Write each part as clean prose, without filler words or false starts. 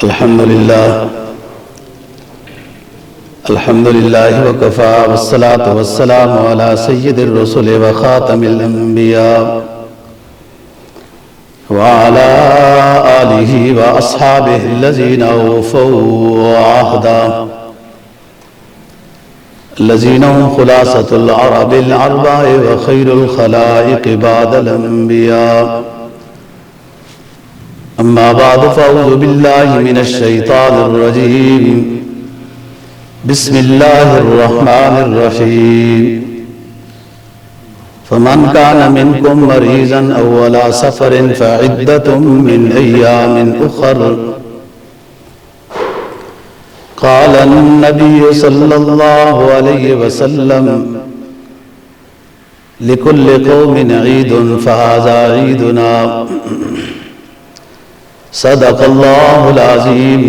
الحمد لله وكفى والصلاة والسلام على سيد الرسل وخاتم الأنبياء وعلى آله وأصحابه الذين أوفوا عهدا الذين هم خلاصة العرب الأربع وخير الخلائق بعد الأنبياء. أما بعد فأعوذ بالله من الشيطان الرجيم. بسم الله الرحمن الرحيم. فمن كان منكم مريضا أو على سفر فعدة من أيام أخر. قال النبي صلى الله عليه وسلم لكل قوم عيد فهذا عيدنا. صدق الله العظيم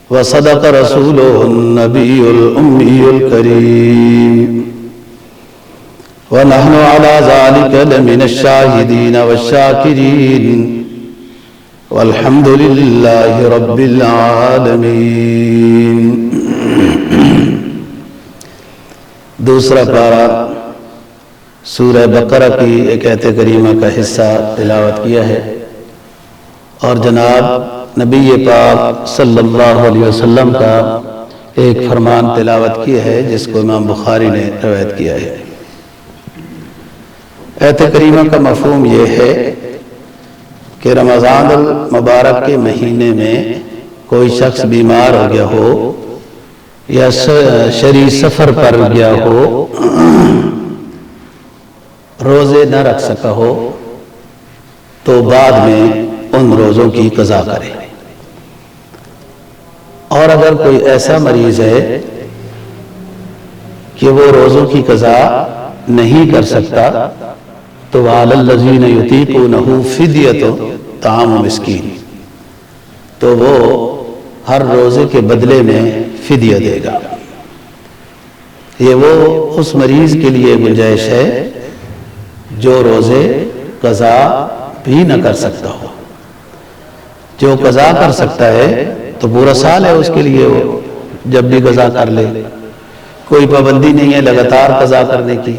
وصدق رسوله النبي الأمي الكريم ونحن على ذلك لمن الشاهدين والشاكرين والحمد لله رب العالمين. دوسرا پارہ سورہ بقرہ کی ایک آیت کریمہ کا حصہ تلاوت کیا ہے اور جناب نبی پاک صلی اللہ علیہ وسلم کا ایک فرمان تلاوت کیا ہے جس کو امام بخاری نے روایت کیا ہے. آیت کریمہ کا مفہوم یہ ہے کہ رمضان المبارک کے مہینے میں کوئی شخص بیمار ہو گیا ہو یا شرعی سفر پر گیا ہو، روزے نہ رکھ سکا ہو تو بعد میں ان روزوں کی قضا کرے. اور اگر کوئی ایسا مریض ہے کہ وہ روزوں کی قضا نہیں کر سکتا تو وَعَلَى الَّذِينَ يُطِيقُونَهُ فِدْيَةٌ طَعَامُ مِسْكِينٍ، تو وہ ہر روزے کے بدلے میں فدیہ دے گا. یہ وہ اس مریض کے لیے گنجائش ہے جو روزے قضا بھی نہ کر سکتا ہو. جو قضا کر سکتا ہے تو پورا سال ہے اس کے لیے، وہ جب بھی قضا کر لے، کوئی پابندی نہیں ہے لگاتار قضا کرنے کی.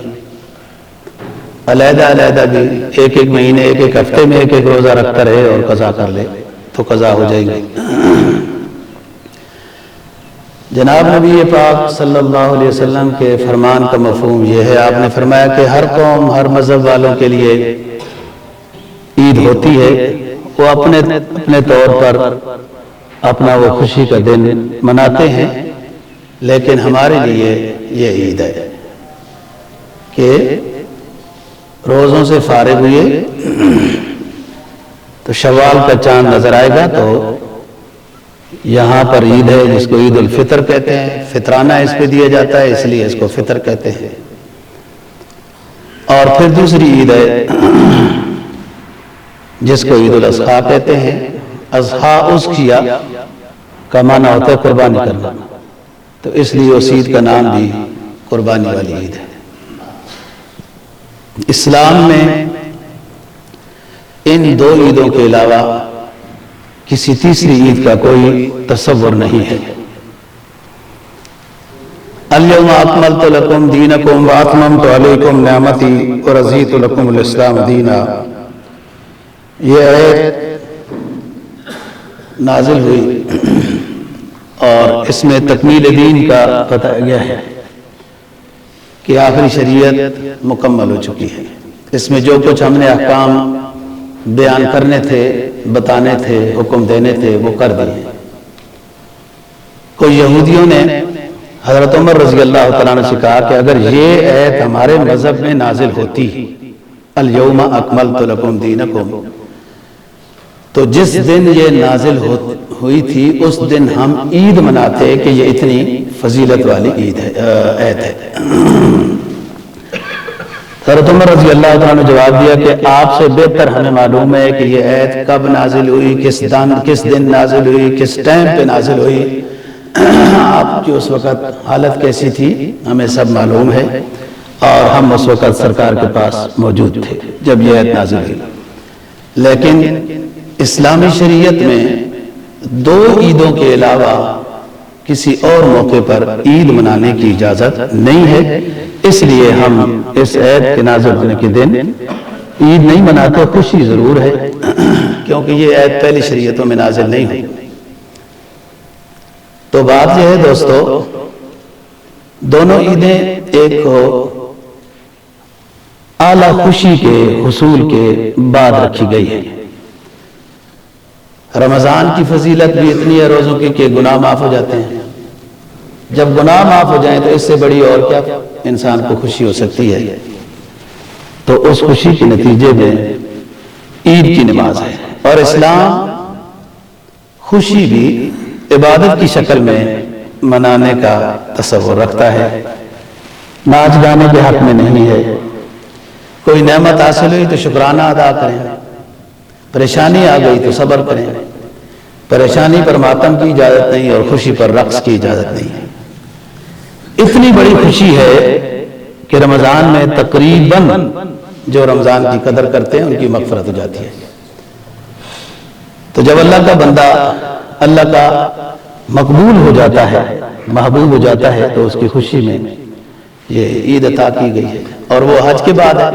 علیحدہ علیحدہ بھی ایک ایک مہینے ایک ایک ہفتے میں ایک ایک روزہ رکھتا رہے اور قضا کر لے تو قضا ہو جائے گی. جناب نبی پاک صلی اللہ علیہ وسلم کے فرمان کا مفہوم یہ ہے، آپ نے فرمایا کہ ہر قوم ہر مذہب والوں کے لیے عید ہوتی ہے، وہ اپنے طور پر اپنا وہ خوشی کا دن مناتے ہیں، لیکن ہمارے لیے یہ عید ہے کہ روزوں سے فارغ ہوئے تو شوال کا چاند نظر آئے گا تو یہاں پر عید ہے جس کو عید الفطر کہتے ہیں. فطرانہ اس پہ دیا جاتا ہے اس لیے اس کو فطر کہتے ہیں. اور پھر دوسری عید ہے جس کو عید الاضحیٰ کہتے ہیں. اضحیٰ اس کیا کا معنی ہوتا ہے قربانی کرنا، تو اس لیے اس عید کا نام بھی قربانی والی عید ہے. اسلام میں ان دو عیدوں کے علاوہ کسی تیسری عید کا کوئی تصور نہیں ہے. اليوم اکملت لکم دینکم واتممت علیکم نعمتی ورضیت لکم الاسلام دینا. یہ آیت نازل ہوئی اور اس میں تکمیل دین کا بتایا گیا ہے کہ آخری شریعت مکمل ہو چکی ہے. اس میں جو کچھ ہم نے احکام بیان کرنے تھے، بتانے تھے، حکم دینے تھے، وہ کر دیے. کوئی یہودیوں نے حضرت عمر رضی اللہ تعالیٰ عنہ سے کہا کہ اگر یہ آیت ہمارے مذہب میں نازل ہوتی اليوم اکملت لکم دینکم، تو جس دن یہ نازل ہوئی تھی اس دن ہم عید مناتے کہ یہ اتنی فضیلت والی عید ہے آیت ہے. حضرت عمر رضی اللہ عنہ نے جواب دیا کہ آپ سے بہتر ہمیں معلوم ہے کہ یہ آیت کب نازل ہوئی، کس دن نازل ہوئی، کس ٹائم پہ نازل ہوئی، آپ کی اس وقت حالت کیسی تھی ہمیں سب معلوم ہے، اور ہم اس وقت سرکار کے پاس موجود تھے جب یہ آیت نازل ہوئی. لیکن اسلامی شریعت میں دو عیدوں کے علاوہ کسی اور موقع پر عید منانے کی اجازت نہیں ہے، اس لیے ہم اس عید کے نازل ہونے کے دن عید نہیں مناتے، خوشی ضرور ہے کیونکہ یہ عید پہلی شریعتوں میں نازل نہیں ہوئی۔ تو بات یہ ہے دوستو، دونوں عیدیں ایک کو اعلیٰ خوشی کے حصول کے بعد رکھی گئی ہے۔ رمضان کی فضیلت بھی اتنی ہے روزوں کی کہ گناہ معاف ہو جاتے ہیں۔ جب گناہ معاف ہو جائیں تو اس سے بڑی اور کیا انسان کو خوشی ہو سکتی ہے؟ تو اس خوشی کے نتیجے میں عید کی نماز ہے، اور اسلام خوشی بھی عبادت کی شکل میں منانے کا تصور رکھتا ہے۔ ناچ گانے کے حق میں نہیں ہے۔ کوئی نعمت حاصل ہوئی تو شکرانہ ادا کریں، پریشانی آ گئی تو صبر کریں۔ پریشانی پر ماتم کی اجازت نہیں اور خوشی پر رقص کی اجازت نہیں ہے۔ اتنی بڑی خوشی ہے کہ رمضان میں تقریباً جو رمضان کی قدر کرتے ہیں ان کی مغفرت ہو جاتی ہے۔ تو جب اللہ کا بندہ اللہ کا مقبول ہو جاتا ہے، محبوب ہو جاتا ہے، تو اس کی خوشی میں یہ عید عطا کی گئی ہے، اور وہ حج کے بعد ہے۔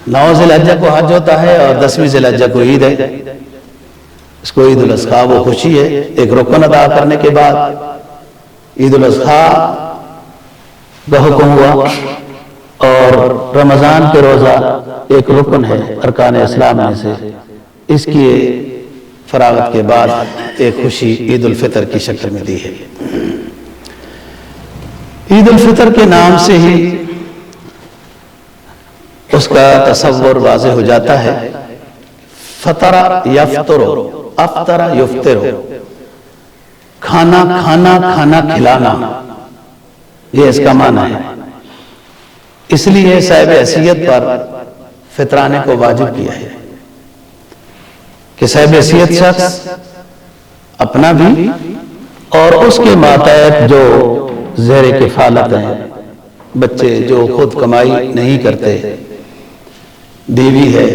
9 ذی الحجہ کو حج ہوتا ہے اور 10ویں ذی الحجہ کو عید ہے، اس کو عید الاضحیٰ وہ خوشی ہے۔ ایک رکن ادا کرنے کے بعد عید الاضحیٰ کا حکم ہوا، اور رمضان کے روزہ ایک رکن ہے ارکان اسلام میں سے، اس کی فراغت کے بعد ایک خوشی عید الفطر کی شکل میں دی ہے۔ عید الفطر کے نام سے ہی اس کا تصور واضح ہو جاتا ہے۔ فطر یفطر، افطر یفطر، کھانا کھانا، کھانا کھلانا، یہ اس کا معنی ہے۔ اس لیے صاحب حیثیت پر فطرانے کو واجب کیا ہے کہ صاحب حیثیت شخص اپنا بھی اور اس کے ماتحت جو زیر کفالت ہیں، بچے جو خود کمائی نہیں کرتے، بیوی ہے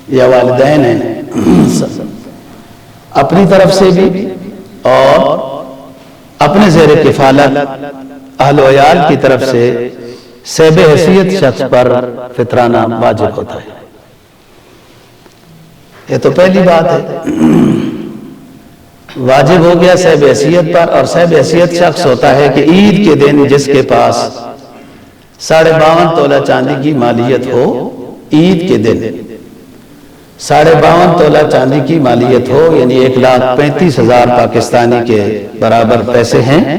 یا والدین ہیں، اپنی طرف سے بھی اور اپنے زیر کفالت اہل و عیال کی طرف سے صاحب حیثیت شخص پر فطرانہ واجب ہوتا ہے۔ یہ تو پہلی بات ہے، واجب ہو گیا صاحب حیثیت پر، اور صاحب حیثیت شخص ہوتا ہے کہ عید کے دن جس کے پاس 52.5 تولہ چاندی کی مالیت ہو، عید کے دن 52.5 تولہ چاندی کی مالیت ہو، یعنی 1,35,000 پاکستانی کے برابر پیسے ہیں،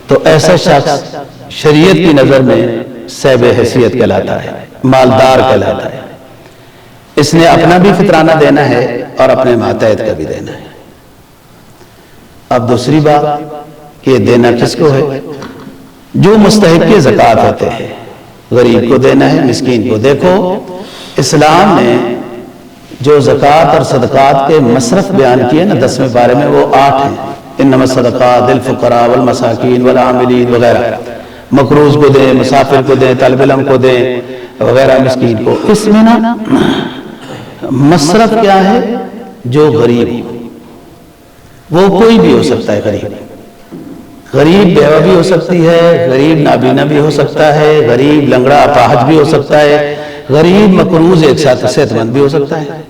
تو ایسا شخص شریعت کی نظر میں صاحب حیثیت کہلاتا ہے، مالدار کہلاتا ہے۔ اس نے اپنا بھی فطرانہ دینا ہے اور اپنے ماتحت کا بھی دینا ہے۔ اب دوسری بات کہ دینا کس کو ہے؟ جو مستحق کے زکوٰۃ ہوتے ہیں، غریب کو دینا ہے، مسکین کو۔ دیکھو اسلام نے جو زکوٰۃ اور صدقات کے مصرف بیان کیے نا 10ویں پارے میں، وہ 8 ہیں۔ انما الصدقات للفقراء والمساکین والعاملین وغیرہ، مقروض کو دیں، مسافر کو دیں، طالب علم کو دیں وغیرہ، مسکین کو۔ اس میں نا مصرف کیا ہے؟ جو غریب، وہ کوئی بھی ہو سکتا ہے۔ غریب بیوہ بھی ہو سکتی ہے، غریب نابینا بھی ہو سکتا ہے، غریب لنگڑا اپاہج بھی ہو سکتا ہے، غریب مقروض ایک ساتھ صحت مند بھی ہو سکتا ہے۔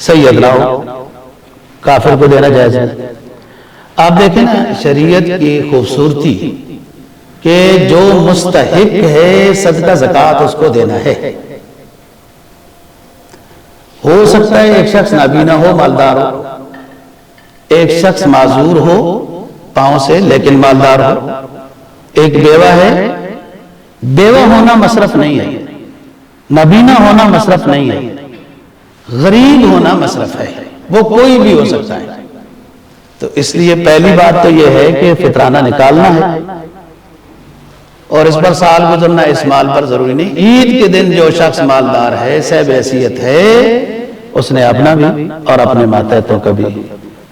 سید نہ ہو، کافر کو دینا جائز ہے۔ آپ دیکھیں نا شریعت کی خوبصورتی کہ جو مستحق ہے صدقہ زکوٰۃ اس کو دینا ہے۔ ہو سکتا ہے ایک شخص نابینا ہو، مالدار ہو، ایک شخص معذور ہو پاؤں سے لیکن مالدار ہو، ایک بیوہ ہے، بیوہ ہونا مصرف نہیں ہے، نابینا ہونا مصرف نہیں ہے، غریب ہونا مصرف ہے، وہ کوئی بھی ہو سکتا ہے۔ تو اس لیے پہلی بات تو یہ ہے کہ فطرانہ نکالنا ہے، اور اس پر سال گزرنا اس مال پر ضروری نہیں۔ عید کے دن جو شخص مالدار ہے، صاحب حیثیت ہے، اس نے اپنا بھی اور اپنے ماتحتوں کا بھی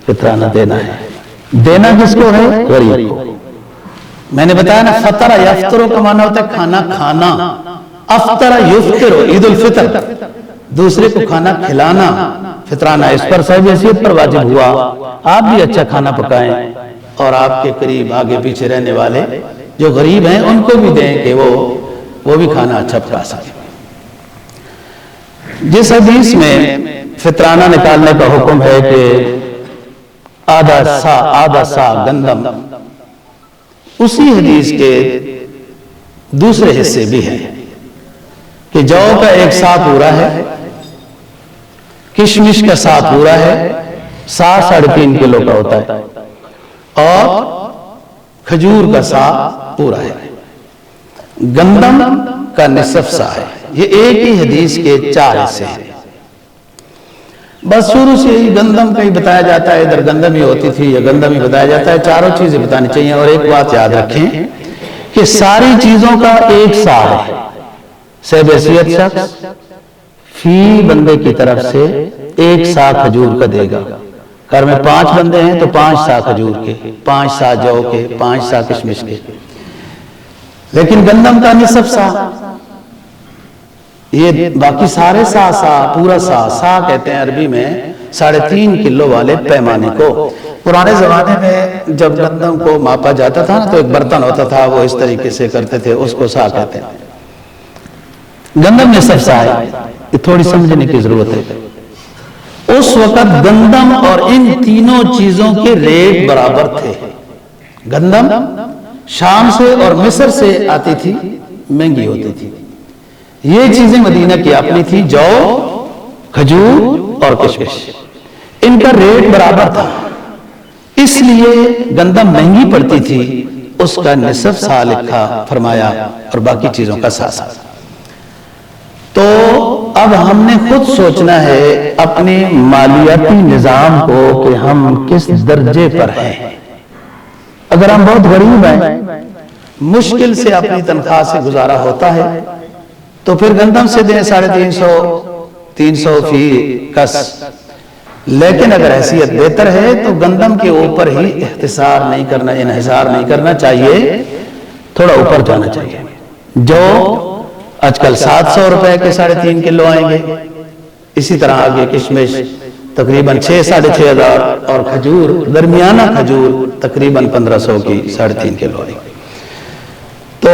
فطرانہ دینا ہے۔ دینا کس کو ہے؟ غریب کو۔ میں نے بتایا نا فطر یفطر کا معنی ہوتا ہے کھانا کھانا، افطر یفطر عید الفطر، دوسرے کو کھانا کھلانا، فطرانہ اس پر صاحب حیثیت پر واجب ہوا، آپ بھی اچھا کھانا پکائیں اور آپ کے قریب آگے پیچھے رہنے والے جو غریب ہیں ان کو بھی دیں کہ وہ بھی کھانا اچھا پکا سکیں۔ جس حدیث میں فطرانہ نکالنے کا حکم ہے کہ آدھا سا گندم، اسی حدیث کے دوسرے حصے بھی ہیں کہ جو کا 1 سا پورا ہے، کشمش کا سا پورا ہے، سا 3.5 کلو کا ہوتا ہے، اور کھجور کا سا پورا ہے، گندم کا نصف سا ہے۔ یہ ایک ہی حدیث کے 4 حصے ہیں۔ بس شروع سے ہی گندم کا ہی بتایا جاتا ہے، ادھر گندم ہی ہوتی تھی یا گندم ہی بتایا جاتا ہے، چاروں چیزیں بتانی چاہیے۔ اور ایک بات یاد رکھیں کہ ساری چیزوں کا 1 سا ہے۔ صاحب حیثیت شخص فی بندے کی طرف سے 1 سا کھجور کا دے گا۔ گھر میں 5 بندے ہیں تو 5 سا کھجور کے، 5 سا جو کے، 5 سا کشمش کے۔ لیکن گندم کا نصف سا، یہ باقی سارے سا پورا سا کہتے ہیں عربی میں 3.5 کلو والے پیمانے کو۔ پرانے زمانے میں جب گندم کو ماپا جاتا تھا نا تو ایک برتن ہوتا تھا، وہ اس طریقے سے کرتے تھے، اس کو سا کہتے ہیں۔ گندم نصف سا ہے، یہ تھوڑی سمجھنے کی ضرورت ہے۔ اس وقت گندم اور ان تینوں چیزوں کے ریٹ برابر تھے۔ گندم شام سے اور مصر سے آتی تھی، مہنگی ہوتی تھی۔ یہ چیزیں مدینہ کی اپنی تھی، جو، کھجور اور کشمش، ان کا ریٹ برابر تھا، اس لیے گندم مہنگی پڑتی تھی، اس کا نصف سا لکھا فرمایا اور باقی چیزوں کا سا۔ تو اب ہم نے خود سوچنا ہے اپنے مالیاتی نظام کو کہ ہم کس درجے پر ہیں۔ اگر ہم بہت غریب ہیں، مشکل سے اپنی تنخواہ سے گزارا ہوتا ہے، تو پھر گندم سے دیں 350 فی کس۔ لیکن اگر حیثیت بہتر ہے تو گندم کے اوپر ہی اختصار نہیں کرنا، انحصار نہیں کرنا چاہیے، تھوڑا اوپر جانا چاہیے۔ جو آج کل 700 روپے کے 3.5 کلو آئیں گے، اسی طرح آگے کشمش تقریباً 6-6.5 ہزار، اور کھجور، درمیانہ کھجور تقریباً 1500 کی 3.5 کلو آئیں گے۔ تو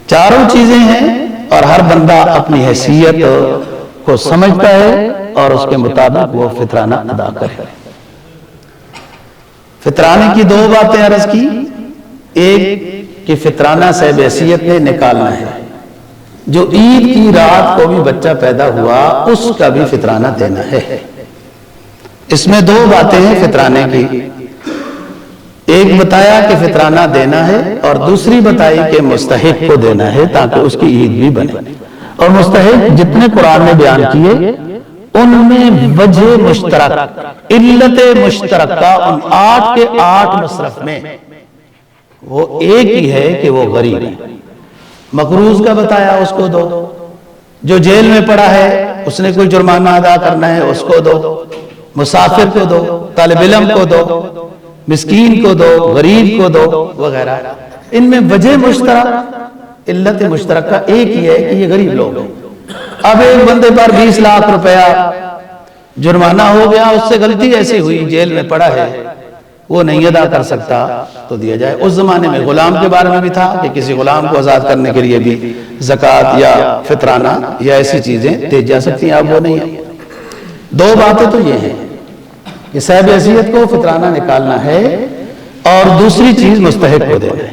چاروں چیزیں ہیں اور ہر بندہ اپنی حیثیت کو سمجھتا ہے اور اس کے مطابق وہ فطرانہ ادا کرے۔ فطرانے کی 2 باتیں عرض کی، ایک کہ فطرانہ صاحب حیثیت نے نکالنا ہے، جو عید کی رات کو بھی بچہ پیدا ہوا اس کا بھی فطرانہ دینا ہے۔ اس میں 2 باتیں ہیں فطرانے کی، ایک بتایا کہ فطرانہ دینا ہے اور دوسری بتائی کہ مستحق کو دینا ہے تاکہ اس کی عید بھی بنے۔ اور مستحق جتنے قرآن نے بیان کیے ان میں وجہ مشترک، علت مشترکہ ان 8 کے 8 مصرف میں وہ ایک ہی ہے کہ وہ غریب ہے۔ مقروض کا بتایا، اس کو دو۔ جو جیل میں پڑا ہے اس نے کوئی جرمانہ ادا کرنا ہے، اس کو دو۔ مسافر کو دو، طالب علم کو دو، مسکین کو دو، غریب کو دو، وغیرہ۔ ان میں وجہ مشترک، علت مشترکہ ایک ہی ہے کہ یہ غریب لوگ ہیں۔ اب ایک بندے پر 20 لاکھ روپیہ جرمانہ ہو گیا، اس سے غلطی ایسی ہوئی، جیل میں پڑا ہے، وہ نہیں ادا کر سکتا تو دیا جائے۔ اس زمانے میں غلام کے بارے میں بھی تھا کہ کسی غلام کو آزاد کرنے کے لیے بھی زکوٰۃ یا فطرانہ یا ایسی چیزیں دی جا سکتی ہیں، اب وہ نہیں ہے۔ 2 باتیں تو یہ ہیں کہ صاحب حیثیت کو فطرانہ نکالنا ہے اور دوسری چیز مستحق کو دینا ہے۔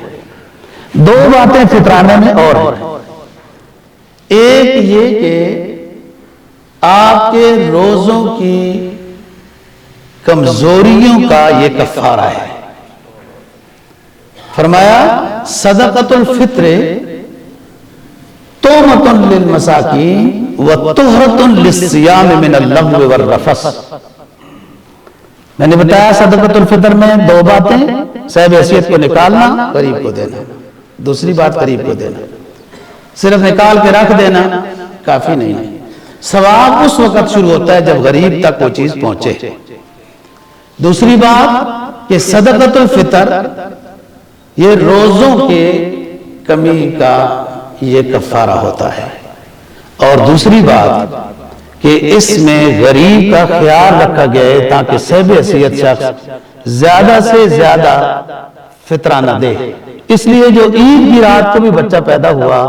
2 باتیں فطرانہ میں اور ہیں۔ ایک یہ کہ آپ کے روزوں کی کمزوریوں کا یہ کفارہ ہے۔ فرمایا صدقۃ الفطر طعمۃ للمساکین وطہرۃ للصیام من اللغو والرفث۔ میں نے بتایا صدقۃ الفطر میں 2 باتیں، صاحب حیثیت کو نکالنا، غریب کو دینا۔ دوسری بات غریب کو دینا، صرف نکال کے رکھ دینا کافی نہیں ہے۔ ثواب اس وقت شروع ہوتا ہے جب غریب تک وہ چیز پہنچے۔ دوسری بات کہ صدقۃ الفطر یہ روزوں کے کمی کا یہ کفارہ ہوتا ہے۔ اور دوسری بات کہ اس میں غریب کا خیال رکھا گیا ہے تاکہ صاحب حیثیت شخص زیادہ سے زیادہ فطرانہ دے. اس لیے جو عید کی رات کو بھی بچہ پیدا ہوا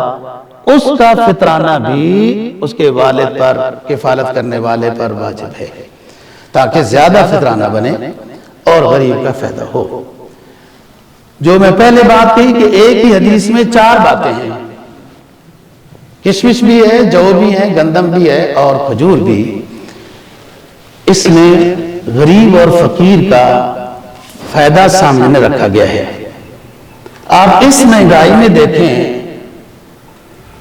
اس کا فطرانہ بھی اس کے والد پر کفالت کرنے والے پر واجب ہے تاکہ زیادہ فطرانہ بنے اور غریب کا فائدہ ہو. جو میں پہلے بات کہی کہ ایک ہی حدیث میں 4 باتیں ہیں. کشمش بھی ہے، جو بھی ہے، گندم بھی ہے اور کھجور بھی. اس میں غریب اور فقیر کا فائدہ سامنے رکھا گیا ہے. آپ اس مہنگائی میں دیکھیں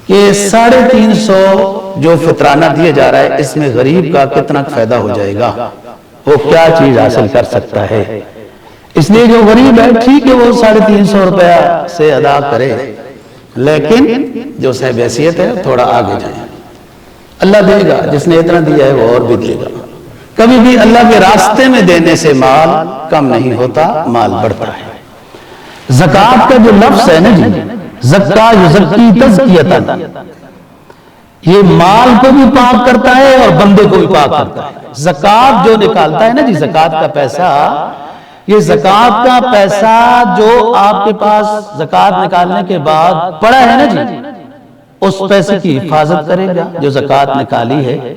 کہ 350 جو فطرانہ دیا جا رہا ہے اس میں غریب کا کتنا فائدہ ہو جائے گا، وہ کیا چیز حاصل کر سکتا ہے. اس لیے جو غریب ہے ٹھیک ہے وہ 350 روپیہ سے ادا کرے، لیکن جو صاحب حیثیت ہے تھوڑا آگے جائیں. اللہ دے گا، جس نے اتنا دیا ہے وہ اور بھی دے گا. کبھی بھی اللہ کے راستے میں دینے سے مال کم نہیں ہوتا، مال بڑھتا ہے. زکوٰۃ کا جو لفظ ہے نا جی، زکا یزکی تزکیۃ، یہ مال کو بھی پاک کرتا ہے اور بندے کو بھی پاک کرتا ہے. زکوٰۃ جو نکالتا ہے نا جی، زکوٰۃ کا پیسہ، یہ زکوٰۃ کا پیسہ جو آپ کے پاس زکوٰۃ نکالنے کے بعد پڑا ہے نا جی، اس پیسے کی حفاظت کرے گا جو زکوٰۃ نکالی ہے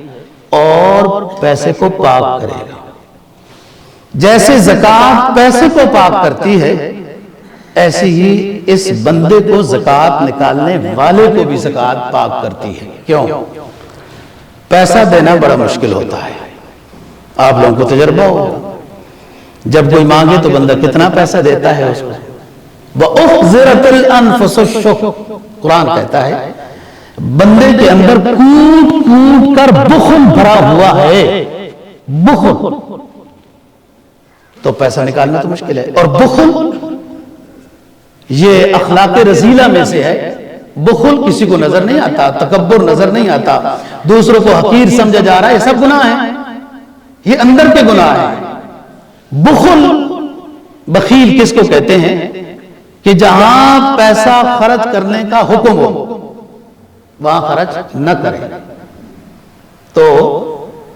اور پیسے کو پاک کرے گا. جیسے زکوٰۃ پیسے کو پاک کرتی ہے ایسے ہی اس بندے کو زکوٰۃ نکالنے والے کو بھی زکوٰۃ پاک کرتی ہے. کیوں؟ پیسہ دینا بڑا مشکل ہوتا ہے. آپ لوگوں کو تجربہ ہوگا، جب کوئی مانگے تو بندہ کتنا پیسہ دیتا ہے اس کو. وَأُحْضِرَتِ الْأَنفُسُ الشُّحَّ، قرآن کہتا ہے بندے کے اندر کوٹ کوٹ کر بخل بھرا ہوا ہے. بخل تو پیسہ نکالنا تو مشکل ہے. اور بخل یہ اخلاق رذیلہ میں سے ہے. بخل کسی کو نظر نہیں آتا، تکبر نظر نہیں آتا، دوسروں کو حقیر سمجھا جا رہا ہے، یہ سب گناہ ہیں، یہ اندر کے گناہ ہیں. بخل، بخیل کس کو کہتے ہیں؟ کہ جہاں پیسہ خرچ کرنے کا حکم ہو وہاں خرچ نہ کرے. تو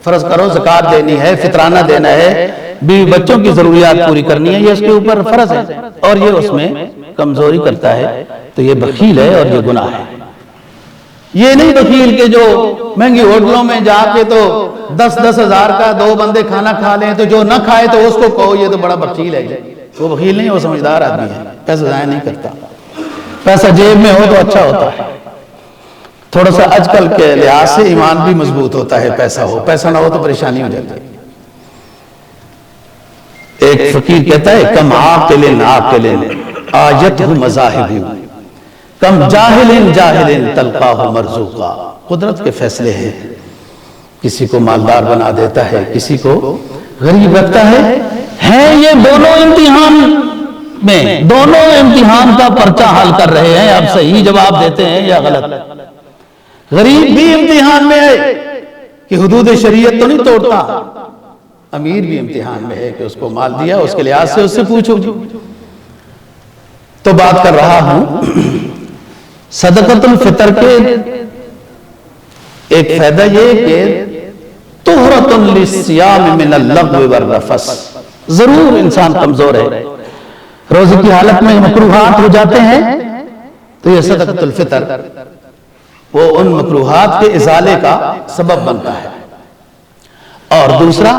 فرض کرو زکوٰۃ دینی ہے، فطرانہ دینا ہے، بیوی بچوں کی ضروریات پوری کرنی ہے، یہ اس کے اوپر فرض ہے اور یہ اس میں کمزوری کرتا ہے تو یہ بخیل ہے اور یہ گناہ ہے. یہ نہیں بخیل کہ جو مہنگی ہوٹلوں میں جا کے تو 10-10 ہزار کا 2 بندے کھانا کھا لیں تو جو نہ کھائے تو اس کو کہو یہ تو بڑا بخیل ہے. وہ بخیل نہیں، وہ سمجھدار آدمی ہے، پیسہ ضائع نہیں کرتا. پیسہ جیب میں ہو تو اچھا ہوتا ہے. تھوڑا سا آج کل کے لحاظ سے ایمان بھی مضبوط ہوتا ہے. پیسہ ہو، پیسہ نہ ہو تو پریشانی ہو جاتی ہے. ایک فقیر کہتا ہے کم عاقل عاقل آیتہ مذاہب، کم جاہل جاہل تلقاہ مرزوقا. قدرت کے فیصلے ہیں، کسی کو مالدار بنا دیتا ہے، کسی کو غریب رکھتا ہے. یہ دونوں امتحان میں، دونوں امتحان کا پرچہ حل کر رہے ہیں. آپ صحیح جواب دیتے ہیں یا غلط. غریب بھی امتحان میں ہے کہ حدود شریعت تو نہیں توڑتا، امیر بھی امتحان میں ہے کہ اس کو مال دیا، اس کے لحاظ سے اس سے پوچھو. تو بات کر رہا ہوں صدقۃ الفطر کے ایک فائدہ یہ کہ طہرۃ للصیام من اللغو والرفث. ضرور انسان کمزور ہے، روزے کی حالت میں مکروہات ہو جاتے ہیں تو یہ صدقۃ الفطر وہ ان مکروہات کے ازالے کا سبب بنتا ہے. اور دوسرا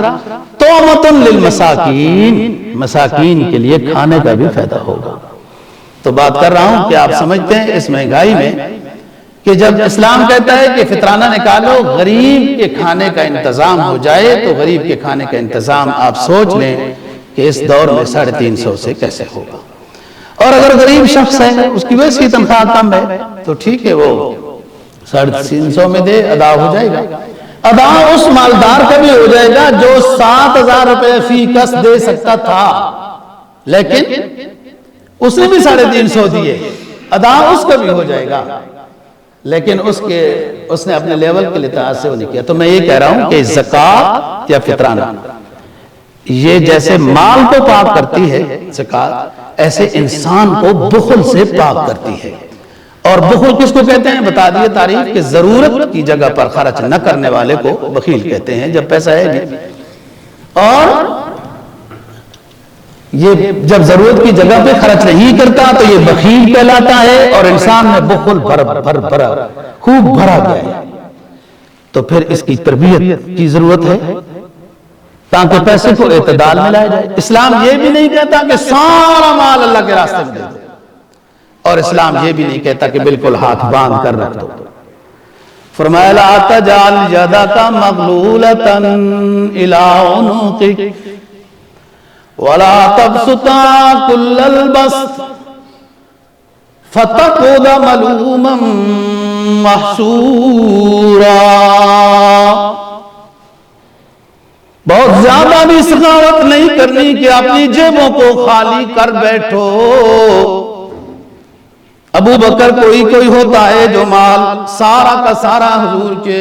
طعمۃ للمساکین، مساکین کے لیے کھانے کا بھی فائدہ ہوگا. تو بات کر رہا ہوں کہ آپ سمجھتے ہیں اس مہنگائی میں کہ جب اسلام کہتا ہے کہ فطرانہ نکالو غریب کے کھانے کا انتظام ہو جائے تو غریب کے کھانے کا انتظام آپ سوچ لیں کہ اس دور میں 350 سے کیسے ہوگا. اور اگر غریب شخص ہے اس کی ویسی تنخواہ کم ہے تو ٹھیک ہے، وہ 350 میں دے، ادا ہو جائے گا. ادا اس مالدار کا بھی ہو جائے گا جو 7,000 روپے فی کس دے سکتا تھا لیکن اس نے بھی 350 دیے، ادا اس کا بھی ہو جائے گا. لیکن اس نے اپنے لیول کے لحاظ سے وہ نہیں کیا. تو میں یہ کہہ رہا ہوں کہ زکوٰۃ یا فطرانہ یہ جیسے مال کو پاک کرتی ہے زکوٰۃ، ایسے انسان کو بخل سے پاک کرتی ہے. اور بخل کس کو کہتے ہیں؟ بتا دیے تعریف کہ ضرورت کی جگہ پر خرچ نہ کرنے والے کو بخیل کہتے ہیں جب پیسہ ہے نہیں، اور یہ جب ضرورت کی جگہ پہ خرچ نہیں کرتا تو یہ بخیل کہلاتا ہے، اور انسان میں بخل بھرا خوب بھرا گیا ہے۔ تو پھر اس کی تربیت کی ضرورت ہے تاکہ پیسے کو اعتدال میں لایا جائے۔ اسلام یہ بھی نہیں کہتا کہ سارا مال اللہ کے راستے میں دے دو، اور اسلام یہ بھی نہیں کہتا کہ بالکل ہاتھ باندھ کر رکھ دو۔ فرمایا لا تجعل یدک مغلولۃ الی عنقک ولا تبسطها کل البسط فتقعد ملوما محسورا۔ بہت زیادہ بھی سخاوت نہیں کرنی کہ اپنی جیبوں کو خالی کر بیٹھو۔ ابو بکر کوئی ہوتا ہے جو مال سارا کا سارا حضور کے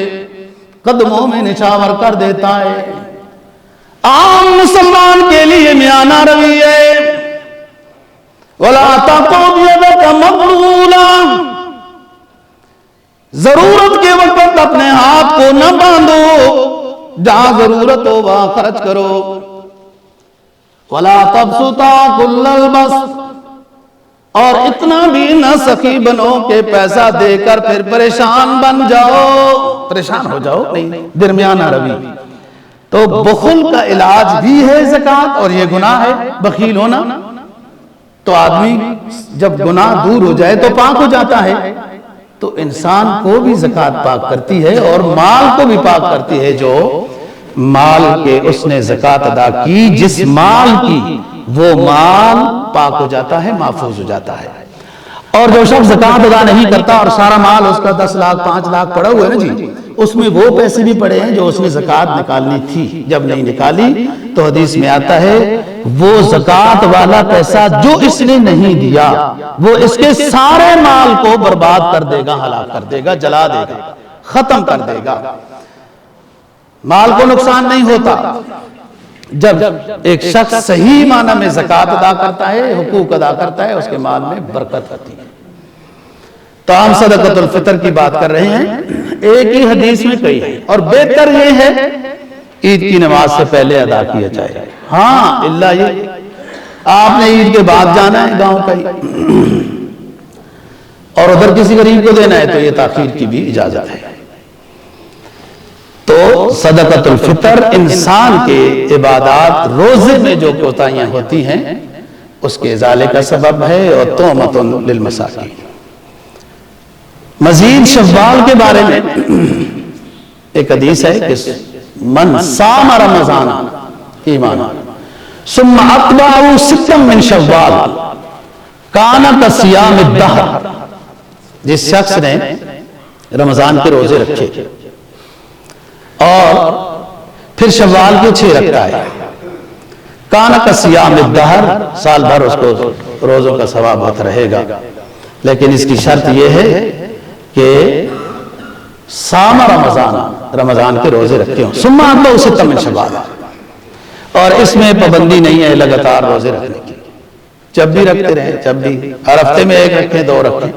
قدموں میں نچھاور کر دیتا ہے۔ عام مسلمان کے لیے میانہ رویہ وَلَا تَقْعُدْ يَدَكَ مَغْلُولًا، ضرورت کے وقت اپنے ہاتھ کو نہ باندھو، جہاں ضرورت ہو وہاں خرچ کرو۔ وَلَا تَبْسُطَا كُلَّ الْبَسْطِ، اور اتنا بھی نہ سخی بنو کہ پیسہ دے کر پھر پریشان بن جاؤ، پریشان ہو جاؤ، نہیں، درمیانہ روی۔ تو بخل کا علاج بھی ہے زکوٰۃ، اور یہ گناہ ہے بخیل ہونا۔ تو آدمی جب گناہ دور ہو جائے تو پاک ہو جاتا ہے، تو انسان کو بھی زکوٰۃ پاک کرتی ہے اور مال کو بھی پاک کرتی ہے۔ جو مال کے اس نے زکوٰۃ ادا کی، جس مال کی، وہ مال پاک ہو جاتا ہے، محفوظ ہو جاتا ہے۔ اور جو شخص زکوٰۃ ادا نہیں کرتا اور سارا مال اس کا 10 لاکھ 5 لاکھ پڑا ہوا ہے نا جی، اس میں وہ پیسے بھی پڑے ہیں جو اس نے زکوٰۃ نکالنی تھی، جب نہیں نکالی تو حدیث میں آتا ہے وہ زکوٰۃ والا پیسہ جو اس نے نہیں دیا وہ اس کے سارے مال کو برباد کر دے گا، ہلاک کر دے گا، جلا دے گا، ختم کر دے گا۔ مال کو نقصان نہیں ہوتا جب ایک شخص صحیح معنی میں زکوٰۃ ادا کرتا ہے، حقوق ادا کرتا ہے، اس کے مال میں برکت ہوتی ہے۔ تو ہم صدقۃ الفطر کی بات کر رہے ہیں، ایک ہی حدیث میں کئی ہے، اور بہتر یہ ہے عید کی نماز سے پہلے ادا کیا جائے۔ ہاں اللہ یہ آپ نے عید کے بعد جانا ہے گاؤں کا ہی، اور ادھر کسی غریب کو دینا ہے تو یہ تاخیر کی بھی اجازت ہے۔ تو صدقۃ الفطر انسان کے عبادات روزے میں جو کوتاہیاں ہوتی ہیں اس کے ازالے کا سبب ہے، اور طعمۃ للمساکین۔ مزید شوال کے بارے میں ایک حدیث ہے کہ من صام رمضان ایمانا ثم اتبعه ستا من شوال کان کصیام الدہر، جس شخص نے رمضان کے روزے رکھے اور پھر شوال کے 6 رکھتا ہے، کان کصیام الدہر، سال بھر اس کو روزوں کا ثواب ہوتا رہے گا، لیکن اس کی شرط یہ ہے کہ صام رمضان، رمضان کے روزے رکھتے ہوں، ثم اتبعه ستا من شوال، اور اس میں پابندی نہیں ہے لگاتار روزے رکھنے کی، جب بھی رکھتے رہیں، جب بھی، ہر ہفتے میں 1 رکھیں 2 رکھیں،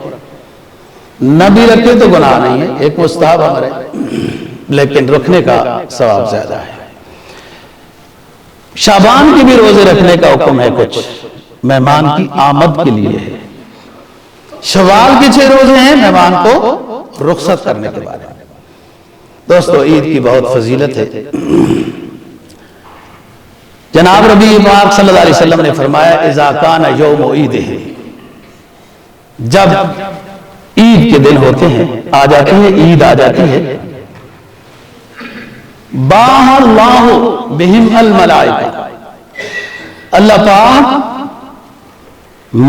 نہ بھی رکھیں تو گناہ نہیں ہے، ایک مستحب امر ہے، لیکن رکھنے کا ثواب زیادہ ہے۔ شعبان کے بھی روزے رکھنے کا حکم ہے، کچھ مہمان کی آمد کے لیے ہے۔ شوال کے 6 روزے ہیں مہمان کو رخصت کرنے کے بارے میں۔ دوستو عید کی بہت فضیلت ہے۔ جناب نبی پاک صلی اللہ علیہ وسلم نے فرمایا اذا کان یوم عید، جب عید کے دن ہوتے ہیں، آ جاتے ہیں، عید آ جاتی ہے، باہ اللہ بہم الملائکہ، اللہ پاک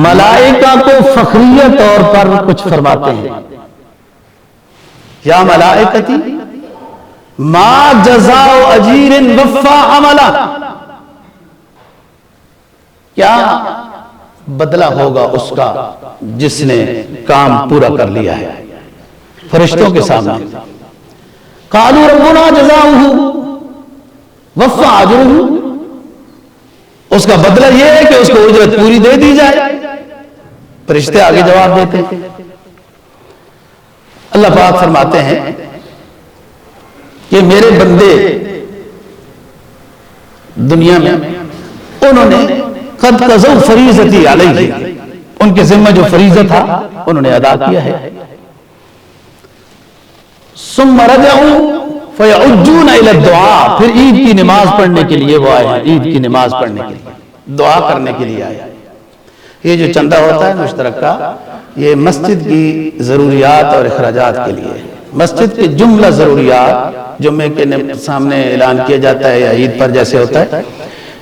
ملائکہ کو فخریہ طور پر کچھ فرماتے ہیں، یا ملائکتی ما جزاء اجیر وفا عملہ، کیا بدلہ ہوگا اس کا جس نے کام پورا کر لیا ہے، فرشتوں کے سامنے۔ قالوا ربنا جزاؤہ وفا اجرہ، اس کا بدلہ یہ ہے کہ اس کو اجرت پوری دے دی جائے۔ فرشتے آگے جواب دیتے ہیں اللہ پاک فرماتے ہیں کہ میرے بندے دنیا میں انہوں نے قد قضوا فریضتی علیہ، ان کے ذمہ جو فریضہ تھا انہوں نے ادا کیا ہے. ثم رجعوا فیعجون الی الدعاء، پھر عید کی نماز پڑھنے کے لیے وہ آئے ہیں، عید کی نماز پڑھنے کے لیے، دعا کرنے کے لیے آئے ہیں. یہ جو چندہ ہوتا ہے مشترکہ، یہ مسجد کی ضروریات اور اخراجات کے لیے، مسجد کے جملہ ضروریات جمعے کے سامنے اعلان کیا جاتا ہے یا عید پر جیسے ہوتا ہے.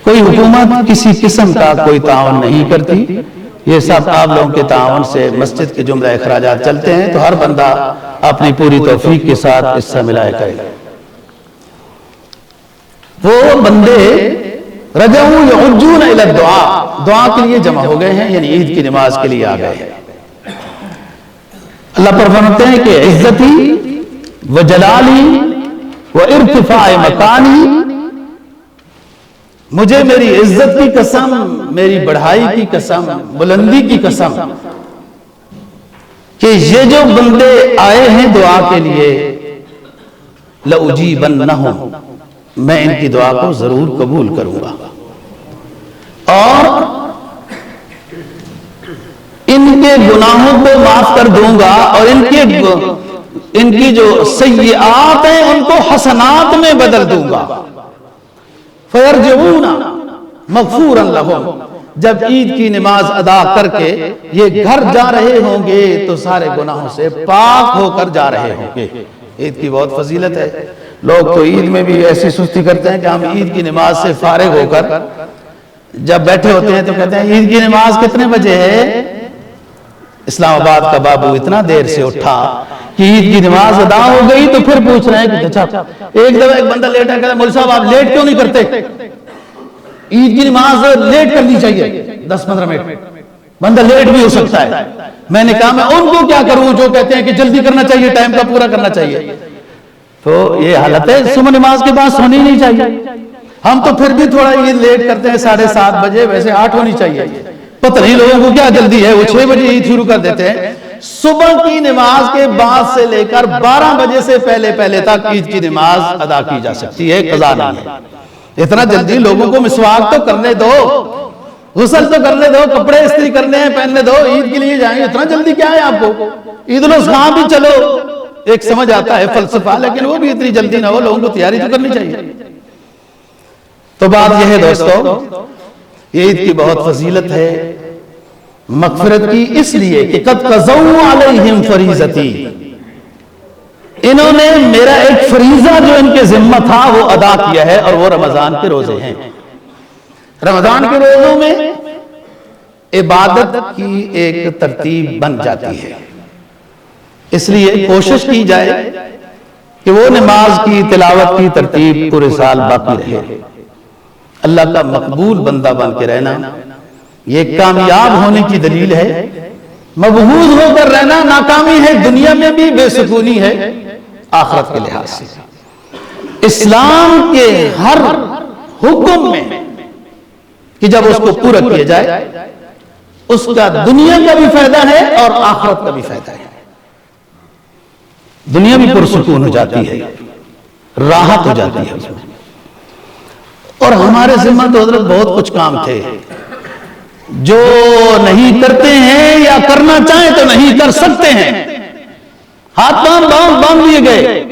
کوئی حکومت کسی قسم کا کوئی تعاون نہیں کرتی، یہ سب آپ لوگوں کے تعاون سے مسجد کے جملہ اخراجات چلتے ہیں، تو ہر بندہ اپنی پوری توفیق کے ساتھ حصہ ملائے کرے. وہ بندے رجعوا یعجون الی الدعاء، دعا کے لیے جمع ہو گئے ہیں، یعنی عید کی نماز کے لیے آ گئے ہیں. اللہ پر فرماتے ہیں کہ عزتی و جلالی و ارتفاع مکانی، مجھے میری عزت کی قسم، میری بڑھائی کی قسم، بلندی کی قسم کہ یہ جو بندے آئے ہیں دعا کے لیے، لأجیبنہم، میں ان کی دعا کو ضرور قبول کروں گا اور ان کے گناہوں کو معاف کر دوں گا، اور ان کی جو سیئات ہیں ان کو حسنات میں بدل دوں گا. فَيَرْجِعُونَ مَغْفُورًا لَهُمْ، جب عید کی نماز ادا کر کے یہ گھر جا رہے ہوں گے تو سارے گناہوں سے پاک ہو کر جا رہے ہوں گے. عید کی بہت فضیلت ہے. لوگ تو عید میں بھی ایسی سستی کرتے ہیں کہ ہم عید کی نماز سے فارغ ہو کر جب بیٹھے ہوتے ہیں تو کہتے ہیں عید کی نماز کتنے بجے ہے؟ اسلام آباد کا بابو اتنا دیر سے اٹھا کہ عید کی نماز ادا ہو گئی تو پھر پوچھ رہے ہیں کہ اچھا، ایک دفعہ ایک بندہ لیٹ ہے، کہتا ہے مولوی صاحب آپ لیٹ کیوں نہیں کرتے؟ عید کی نماز لیٹ کرنی چاہیے 10-15 منٹ، بندہ لیٹ بھی ہو سکتا ہے. میں نے کہا میں ان کو کیا کروں جو کہتے ہیں کہ جلدی کرنا چاہیے، ٹائم کا پورا کرنا چاہیے. تو یہ حالت ہے، صبح نماز کے بعد سونی نہیں چاہیے. ہم تو پھر بھی تھوڑا یہ لیٹ کرتے ہیں 7:30 بجے، ویسے 8 ہونی چاہیے. پتہ نہیں لوگوں کو کیا جلدی ہے، وہ 6 بجے عید شروع کر دیتے ہیں. صبح کی نماز کے بعد سے لے کر 12 بجے سے پہلے تک عید کی نماز ادا کی جا سکتی ہے، قضا نہیں ہے. اتنا جلدی لوگوں کو مسواک تو کرنے دو، غسل تو کرنے دو، کپڑے استری کرنے ہیں پہننے دو، عید کے لیے جائیں. اتنا جلدی کیا ہے آپ کو؟ عید الاضحیٰ بھی چلو ایک سمجھ آتا ہے فلسفہ، لیکن وہ بھی اتنی جلدی نہ ہو، لوگوں کو تیاری تو کرنی چاہیے. تو بات یہ ہے دوستو، یہ عید کی بہت فضیلت ہے مغفرت کی، اس لیے کہ قد قضوا علیہم فریضتی، انہوں نے میرا ایک فریضہ جو ان کے ذمہ تھا وہ ادا کیا ہے، اور وہ رمضان کے روزے ہیں. رمضان کے روزوں میں عبادت کی ایک ترتیب بن جاتی ہے، اس لیے کوشش کی جائے کہ وہ نماز کی تلاوت کی ترتیب پورے سال باقی رہے. اللہ کا مقبول بندہ بن کے رہنا یہ کامیاب ہونے کی دلیل ہے. مبہوظ ہو کر رہنا ناکامی ہے، دنیا میں بھی بے سکونی ہے، آخرت کے لحاظ سے. اسلام کے ہر حکم میں کہ جب اس کو پورا کیا جائے اس کا دنیا کا بھی فائدہ ہے اور آخرت کا بھی فائدہ ہے. دنیا بھی پرسکون ہو جاتی ہے، راحت ہو جاتی ہے اس میں. اور ہمارے ذمہ تو حضرت بہت کچھ کام تھے جو نہیں کرتے ہیں یا کرنا چاہیں تو نہیں کر سکتے ہیں. ہاتھ باندھ لیے گئے.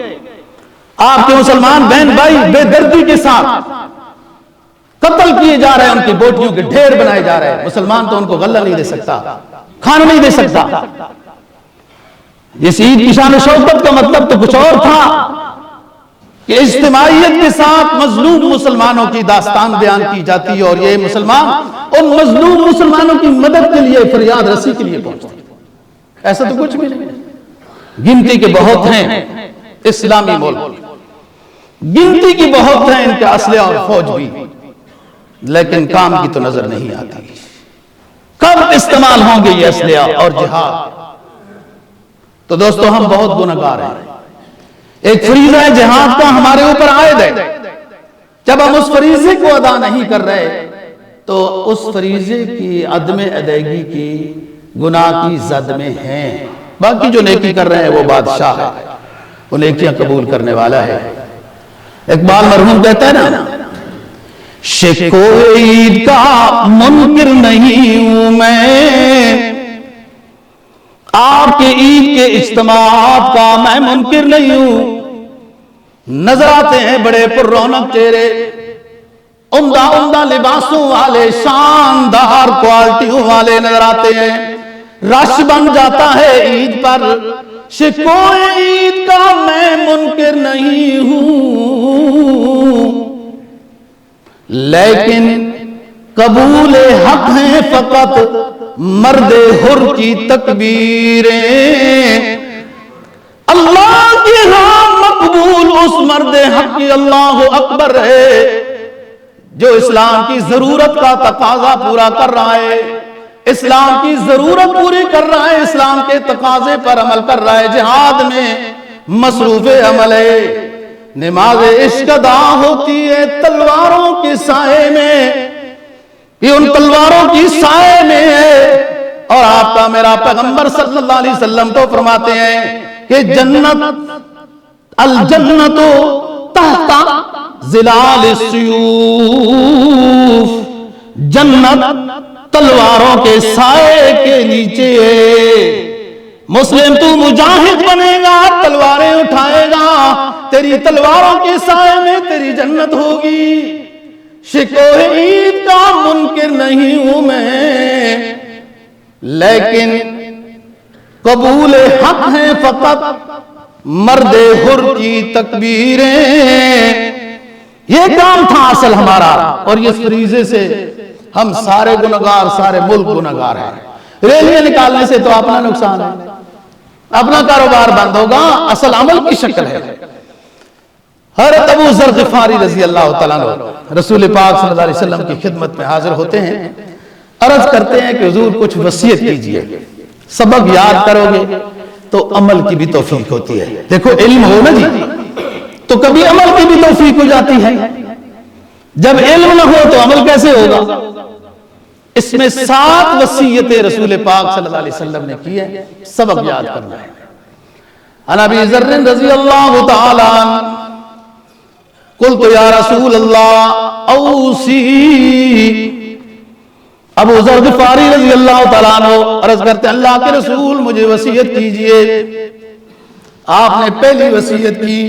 آپ کے مسلمان بہن بھائی بے دردی کے ساتھ قتل کیے جا رہے ہیں، ان کی بوٹیوں کے ڈھیر بنائے جا رہے ہیں. مسلمان تو ان کو غلہ نہیں دے سکتا، کھانا نہیں دے سکتا. اس عید کی شان و شوکت کا مطلب تو کچھ اور تھا کہ اجتماعیت کے ساتھ مظلوم مسلمانوں کی داستان بیان کی جاتی، اور یہ مسلمان ان مظلوم مسلمانوں کی مدد کے لیے فریاد رسی کے لیے پہنچتے. ایسا تو کچھ بھی نہیں. گنتی کے بہت ہیں اسلامی ملک، گنتی کی بہت ہیں ان کے اسلحے اور فوج بھی، لیکن کام کی تو نظر نہیں آتی. کب استعمال ہوں گے یہ اسلحے اور جہاد؟ تو دوستو ہم بہت گنہگار ہیں. ایک فریضہ ہے جہاد کا ہمارے اوپر عائد ہے. جب ہم اس فریضے کو ادا نہیں کر رہے تو اس فریضے کی عدم ادائیگی کی گناہ کی زد میں ہیں. باقی جو نیکی کر رہے ہیں وہ بادشاہ ہے، وہ نیکیاں قبول کرنے والا ہے۔ اقبال مرحوم کہتا ہے نا، شکو عید کا منکر نہیں ہوں میں، آپ کے عید کے اجتماعات کا میں منکر نہیں ہوں، نظر آتے ہیں بڑے پر رونق چہرے، عمدہ عمدہ لباسوں والے، شاندار کوالٹیوں والے نظر آتے ہیں، رش بن جاتا ہے عید پر، شکوہ عید کا میں منکر نہیں ہوں، لیکن قبول حق ہیں فقط مرد حر کی تکبیریں، اللہ کے ہاں مقبول اس مرد حق کی اللہ اکبر ہے جو اسلام کی ضرورت کا تقاضا پورا کر رہا ہے، اسلام کی ضرورت پوری کر رہا ہے، اسلام کے تقاضے پر عمل کر رہا ہے، جہاد میں مصروف عمل ہے، نماز عشق ادا ہوتی ہے تلواروں کے سائے میں، یہ ان تلواروں کی سائے میں ہے، اور آپ کا میرا پیغمبر صلی اللہ علیہ وسلم تو فرماتے ہیں کہ جنت الجنت تحت ظلال السیوف، جنت تلواروں کے سائے کے نیچے ہے، مسلم تو مجاہد بنے گا، تلواریں اٹھائے گا، تیری تلواروں کے سائے میں تیری جنت ہوگی، شکوہ عید کا منکر نہیں ہوں میں، لیکن قبول حق ہیں فقط مرد حر کی تکبیریں، یہ کام تھا اصل ہمارا، اور اس فریضے سے ہم سارے گنہگار، سارے ملک گنہگار ہیں۔ ریلیاں نکالنے سے تو اپنا نقصان ہے، اپنا کاروبار بند ہوگا، اصل عمل کی شکل ہے۔ حضرت ابو ذر غفاری رضی اللہ تعالیٰ عنہ رسول پاک صلی اللہ علیہ وسلم کی خدمت میں حاضر ہوتے ہیں، عرض کرتے ہیں کہ حضور کچھ وصیت کیجئے، سبق یاد کرو گے تو عمل کی بھی توفیق ہوتی ہے، دیکھو علم ہو نا جی تو کبھی عمل کی بھی توفیق ہو جاتی ہے، جب علم نہ ہو تو عمل کیسے ہوگا؟ اس میں 7 وصیتیں رسول پاک صلی اللہ علیہ وسلم نے کی ہیں، سبق یاد کرنا ہے۔ عن ابی ذر رضی اللہ تعالی عنہ قلت یا رسول اللہ اوصی، ابو ذر غفاری رضی اللہ تعالیٰ عنہ عرض کرتے ہیں اللہ کے رسول مجھے وصیت کیجئے، آپ نے پہلی وصیت کی،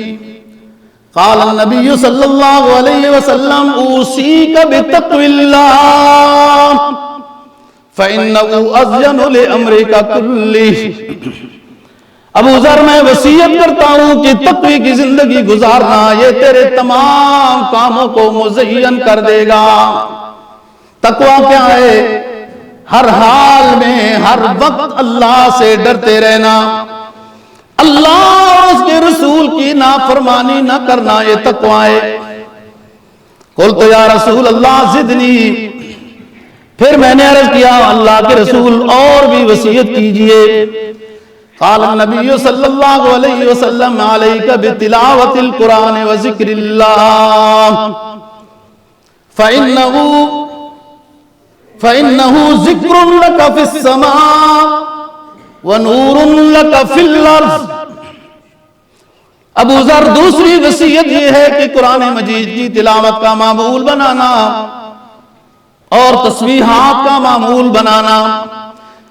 قال النبی صلی اللہ علیہ وسلم اوصیک بتقوی اللہ فإنہ اذین لامرک کلہ، ابو ذر میں وصیت کرتا ہوں کہ تقوی کی زندگی گزارنا، یہ تیرے تمام کاموں کو مزین کر دے گا۔ تقوی کیا ہے؟ ہر حال میں ہر وقت اللہ سے ڈرتے رہنا، اللہ اور اس کے رسول کی نافرمانی نہ کرنا، یہ تقوی ہے۔ قلت یا رسول اللہ زدنی، پھر میں نے عرض کیا اللہ کے رسول اور بھی وصیت کیجئے، قال النبی صلی اللہ علیہ وسلم علیک بتلاوت القرآن وذکر اللہ فإنه ذکر لک فی السماء ونور لک فی الارض۔ ابو ذر دوسری وصیت یہ ہے کہ قرآن مجید کی تلاوت کا معمول بنانا اور تسبیحات کا معمول بنانا،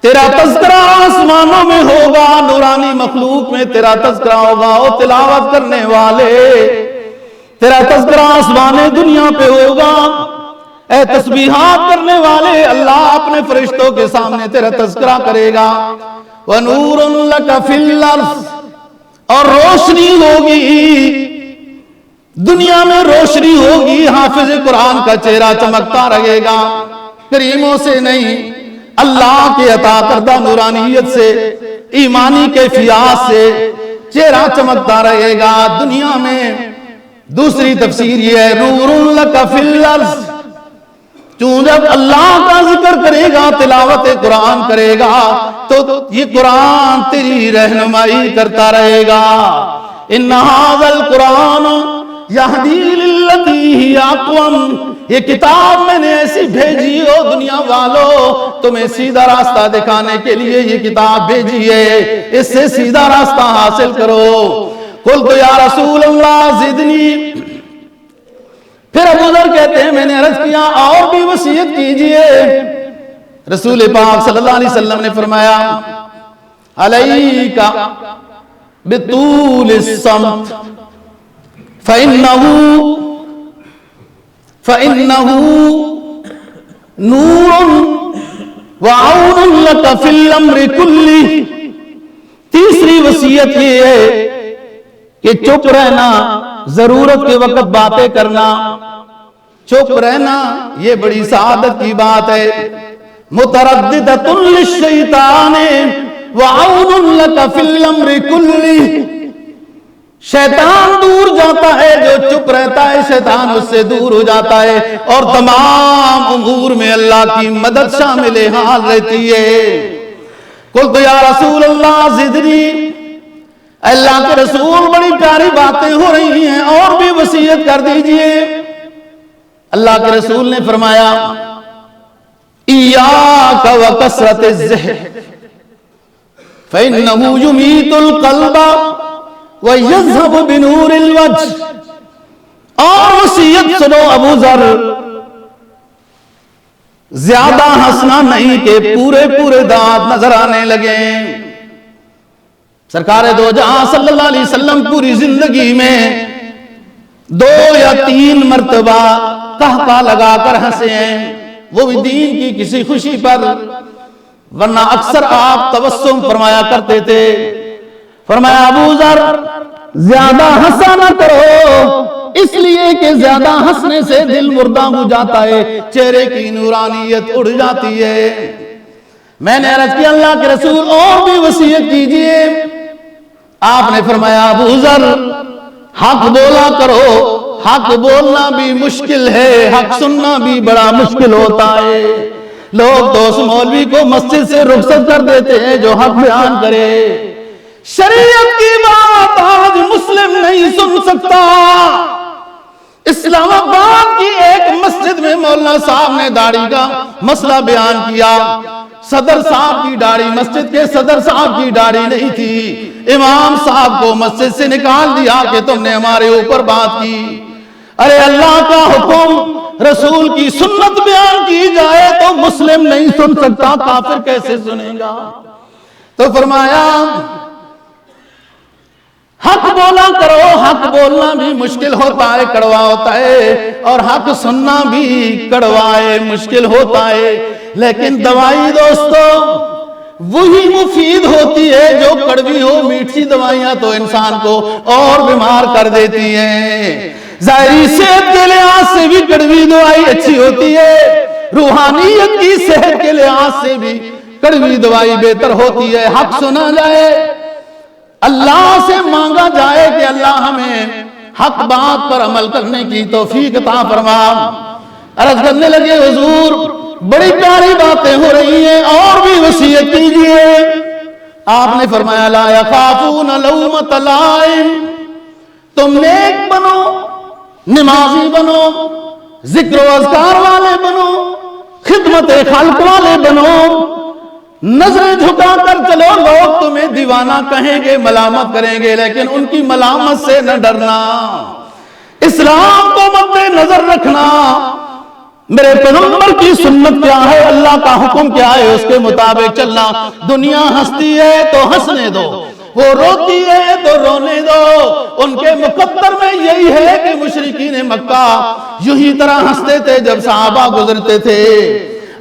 تیرا تذکرہ آسمانوں میں ہوگا، نورانی مخلوق میں تیرا تذکرہ ہوگا، اور تلاوت کرنے والے تیرا تذکرہ آسمان دنیا پہ ہوگا، اے تسبیحات کرنے والے اللہ اپنے فرشتوں کے سامنے تیرا تذکرہ کرے گا، وَنُورٌ لَكَ فِي الْأَرْضِ، اور روشنی ہوگی دنیا میں، روشنی ہوگی، حافظ قرآن کا چہرہ چمکتا رہے گا، کریموں سے نہیں، اللہ کے عطا کردہ نورانیت سے، ایمانی کیفیات سے چہرہ چمکتا رہے گا دنیا میں۔ دوسری تفسیر یہ ہے نور لک فی الارض، چون جب اللہ کا ذکر کرے گا، تلاوت قرآن کرے گا تو یہ قرآن تیری رہنمائی کرتا رہے گا۔ ان ھذا القرآن یہدی للتی ہی اقوم، یہ کتاب میں نے ایسی بھیجی ہو دنیا والوں، تمہیں سیدھا راستہ دکھانے کے لیے یہ کتاب بھیجی ہے، اس سے سیدھا راستہ حاصل کرو۔ قلت یا رسول اللہ زدنی، پھر ابو ذر کہتے ہیں میں نے عرض کیا اور بھی وصیت کیجئے۔ رسول پاک صلی اللہ علیہ وسلم نے فرمایا علیک بطول الصمت فإنه نور وعون لك في الامر كله۔ تیسری وصیت یہ ہے کہ چپ رہنا، ضرورت کے وقت باتیں کرنا، چپ رہنا یہ بڑی سعادت کی بات ہے۔ مترددۃ للشیطان وعون لك في الامر كله۔ شیطان دور جاتا ہے، جو چپ رہتا ہے شیطان اس سے دور ہو جاتا ہے، اور تمام امور میں اللہ کی مدد شامل حال رہتی ہے۔ قلت یا رسول اللہ زدنی، اللہ کے رسول بڑی پیاری باتیں ہو رہی ہیں، اور بھی وصیت کر دیجئے۔ اللہ کے رسول نے فرمایا ایاک وکثرۃ الذکر فإنہ یمیت القلب وَيَذْهَبُ بِنُورِ الْوَجْهِ۔ اور وصیت سنو ابو ذر، زیادہ ہنسنا نہیں کہ پورے پورے دانت نظر آنے لگے۔ سرکار دو جہاں صلی اللہ علیہ وسلم پوری زندگی میں 2 یا 3 مرتبہ قہقہ لگا کر ہنسے ہیں، وہ بھی دین کی کسی خوشی پر، ورنہ اکثر آپ تبسم فرمایا کرتے تھے۔ فرمایا ابو ذر زیادہ ہنسا نہ کرو، اس لیے کہ زیادہ ہنسنے سے دل مردہ ہو جاتا ہے، چہرے کی نورانیت اڑ جاتی ہے۔ میں نے عرض کی اللہ کے رسول اور بھی وصیت کیجئے۔ آپ نے فرمایا ابو ذر حق بولا کرو، حق بولنا بھی مشکل ہے، حق سننا بھی بڑا مشکل ہوتا ہے۔ لوگ تو اس مولوی کو مسجد سے رخصت کر دیتے ہیں جو حق بیان کرے۔ شریعت کی بات آج مسلم نہیں سن سکتا۔ اسلام آباد کی ایک مسجد میں مولانا صاحب نے داڑھی کا مسئلہ بیان کیا، صدر صاحب کی داڑھی، مسجد کے صدر صاحب کی داڑھی نہیں تھی، امام صاحب کو مسجد سے نکال دیا کہ تم نے ہمارے اوپر بات کی۔ ارے اللہ کا حکم، رسول کی سنت بیان کی جائے تو مسلم نہیں سن سکتا، کافر کیسے سنے گا؟ تو فرمایا حق بولا کرو، حق بولنا بھی مشکل ہوتا ہے، کڑوا ہوتا ہے، اور حق سننا بھی کڑوا ہے، مشکل ہوتا ہے، لیکن دوائی دوستو وہی مفید ہوتی ہے جو کڑوی ہو۔ میٹھی دوائیاں تو انسان کو اور بیمار کر دیتی ہیں۔ ظاہری صحت کے لحاظ سے بھی کڑوی دوائی اچھی ہوتی ہے، روحانیت کی صحت کے لحاظ سے بھی کڑوی دوائی بہتر ہوتی ہے۔ حق سنا جائے، اللہ سے مانگا جائے کہ اللہ ہمیں حق بات پر عمل کرنے کی توفیق عطا فرما۔ عرض کرنے لگے حضور بڑی پیاری باتیں ہو رہی ہیں، اور بھی وصیت کیجئے۔ آپ نے فرمایا لا یخافون لومۃ لائم، تم نیک بنو، نمازی بنو، ذکر و اذکار والے بنو، خدمت خلق والے بنو، نظریں جھکا کر چلو، لوگ تمہیں دیوانہ کہیں گے، ملامت کریں گے، لیکن ان کی ملامت سے نہ ڈرنا، اسلام کو مد نظر رکھنا، میرے پیغمبر کی سنت کیا ہے، اللہ کا حکم کیا ہے، اس کے مطابق چلنا۔ دنیا ہنستی ہے تو ہنسنے دو، وہ روتی ہے تو رونے دو، ان کے مقدر میں یہی ہے کہ مشرکین مکہ یوں ہی طرح ہنستے تھے جب صحابہ گزرتے تھے۔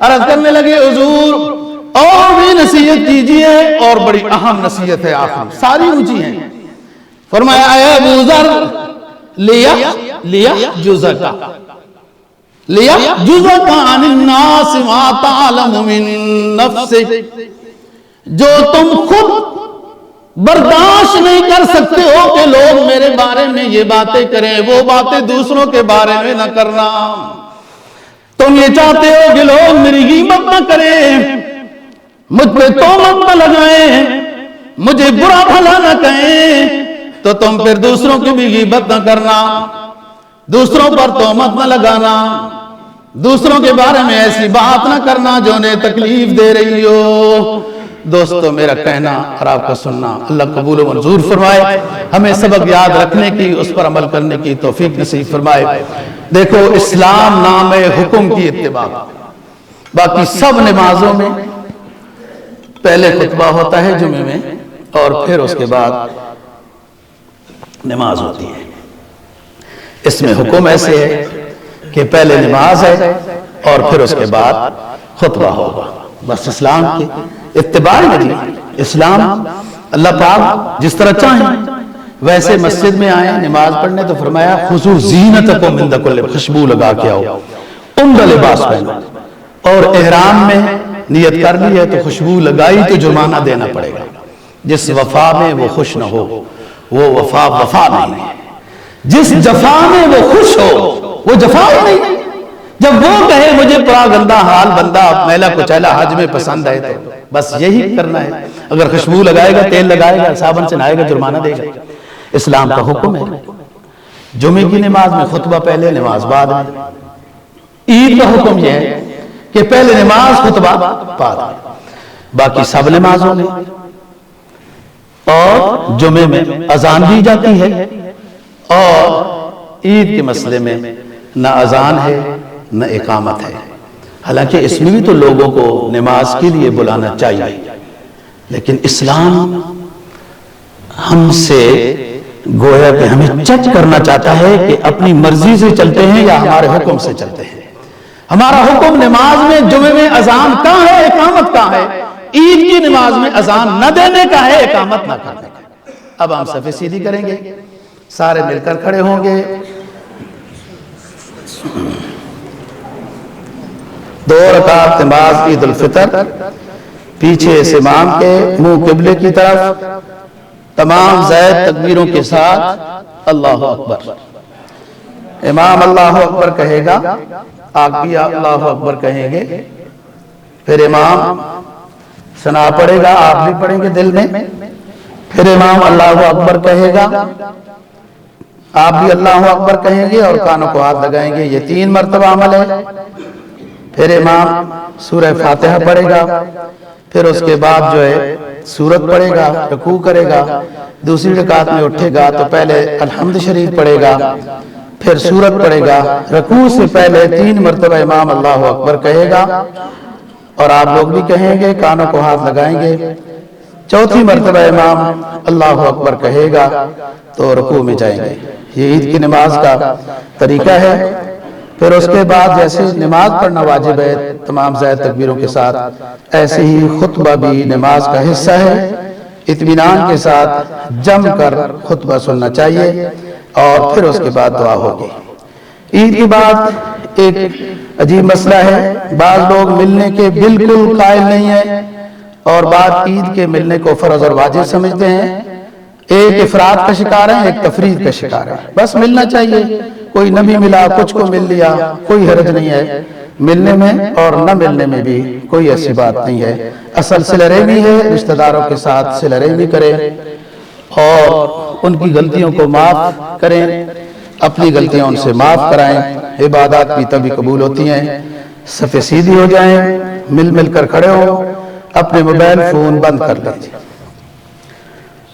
عرض کرنے لگے حضور اور بھی نصیحت کیجئے، اور بڑی اہم نصیحت ہے آخری، ساری اونچی ہیں۔ فرمایا اے ابو ذر لیا جزکا عن الناس ما تعلم من نفسک، جو تم خود برداشت نہیں کر سکتے ہو کہ لوگ میرے بارے میں یہ باتیں کریں، وہ باتیں دوسروں کے بارے میں نہ کرنا۔ تم یہ چاہتے ہو کہ لوگ میری غیبت نہ کریں، مجھ پہ تہمت نہ لگائیں، مجھے برا بھلا نہ کہیں، تو تم پھر دوسروں کی بھی غیبت نہ کرنا، دوسروں پر تہمت نہ لگانا۔ دوسروں کے بارے میں ایسی بات نہ کرنا جو انہیں تکلیف دے رہی ہو۔ دوستو میرا کہنا اور آپ کا سننا اللہ قبول و منظور فرمائے، ہمیں سبق یاد رکھنے کی، اس پر عمل کرنے کی توفیق نصیب فرمائے۔ دیکھو اسلام نام حکم کی اتباع، باقی سب نمازوں میں پہلے خطبہ ہوتا ہے جمعے میں، اور پھر اس کے بعد نماز ہوتی ہے۔ اس میں حکم ایسے ہے کہ پہلے نماز ہے اور پھر اس کے بعد خطبہ ہوگا۔ بس اسلام کی اتباع نہیں، اسلام اللہ پاک جس طرح چاہیں ویسے مسجد میں آئیں نماز پڑھنے تو فرمایا خذوا زینتکم عند کل، خوشبو لگا کے آؤ، عمدہ لباس پہنو، اور احرام میں نیت کر لی ہے تو خوشبو لگائی تو جرمانہ دینا پڑے گا۔ جس وفا میں وہ خوش نہ ہو وہ وفا نہیں ہے، جس جفا میں وہ خوش ہو وہ جفا ہی نہیں۔ جب وہ کہے مجھے پرا گندہ حال بندہ میلا کچیلا حج میں پسند ہے تو بس یہی کرنا ہے۔ اگر خوشبو لگائے گا، تیل لگائے گا، صابن سے نہائے گا، جرمانہ دے گا۔ اسلام کا حکم ہے جمعے کی نماز میں خطبہ پہلے، نماز بعد میں۔ عید کا حکم یہ ہے کہ پہلے نماز خطبہ بعد میں، باقی سب نمازوں میں اور جمعے میں اذان دی جاتی ہے، اور عید کے مسئلے میں نہ اذان ہے نہ اقامت ہے۔ حالانکہ اس میں بھی تو لوگوں کو نماز کے لیے بلانا چاہیے، لیکن اسلام ہم سے گویا کہ ہمیں چیک کرنا چاہتا ہے کہ اپنی مرضی سے چلتے ہیں یا ہمارے حکم سے چلتے ہیں۔ ہمارا حکم نماز میں جمعے میں اذان کہاں ہے، اقامت کہاں ہے؟ عید کی نماز میں اذان نہ دینے کا ہے، اقامت نہ کرنے کا۔ اب ہم صفیں سیدھی کریں گے، سارے مل کر کھڑے ہوں گے، 2 رکعت نماز عید الفطر، پیچھے اس امام کے منہ قبلے کی طرف، تمام زائد تکبیروں کے ساتھ اللہ اکبر۔ امام اللہ اکبر کہے گا، آپ بھی اللہ اکبر کہیں گے، پھر امام ثنا پڑھے گا، آپ بھی پڑھیں گے دل میں، پھر امام اللہ اکبر کہے گا، آپ بھی اللہ اکبر کہیں گے اور کانوں کو ہاتھ لگائیں گے۔ یہ 3 مرتبہ عمل ہے۔ پھر امام سورہ فاتحہ پڑھے گا، پھر اس کے بعد جو ہے سورت پڑھے گا، رکوع کرے گا، دوسری رکعت میں اٹھے گا تو پہلے الحمد شریف پڑھے گا، پھر سورت پڑھے گا، رکوع سے پہلے 3 مرتبہ امام اللہ اکبر کہے گا، اور آپ لوگ بھی کہیں گے، کانوں کو ہاتھ لگائیں گے۔ چوتھی مرتبہ امام اللہ اکبر کہے گا تو رکوع میں جائیں گے۔ یہ عید کی نماز کا طریقہ ہے۔ پھر اس کے بعد جیسے نماز پڑھنا واجب ہے تمام زائد تکبیروں کے ساتھ، ایسے ہی خطبہ بھی نماز کا حصہ ہے۔ اطمینان کے ساتھ جم کر خطبہ سننا چاہیے، اور پھر اس کے بعد دعا ہوگی۔ عید کی بات ایک عجیب مسئلہ ہے، بعض لوگ ملنے کے بالکل قائل نہیں ہیں، اور بعض عید کے ملنے کو فرض اور واجب سمجھتے ہیں۔ ایک افراد کا شکار ہے، ایک تفرید کا شکار ہے۔ بس ملنا چاہیے، کوئی نہ بھی ملا، کچھ کو مل لیا، کوئی حرج نہیں ہے۔ ملنے میں اور نہ ملنے میں بھی کوئی ایسی بات نہیں ہے۔ اصل صلہ رحمی ہے، رشتہ داروں کے ساتھ صلہ رحمی کریں اور ان کی غلطیوں کو معاف کریں، اپنی غلطیاں ان سے معاف کرائیں۔ عبادات بھی تبھی قبول ہوتی ہیں۔ صفیں سیدھی ہو جائیں، مل کر کھڑے ہو، اپنے موبائل فون بند کر لیجیے۔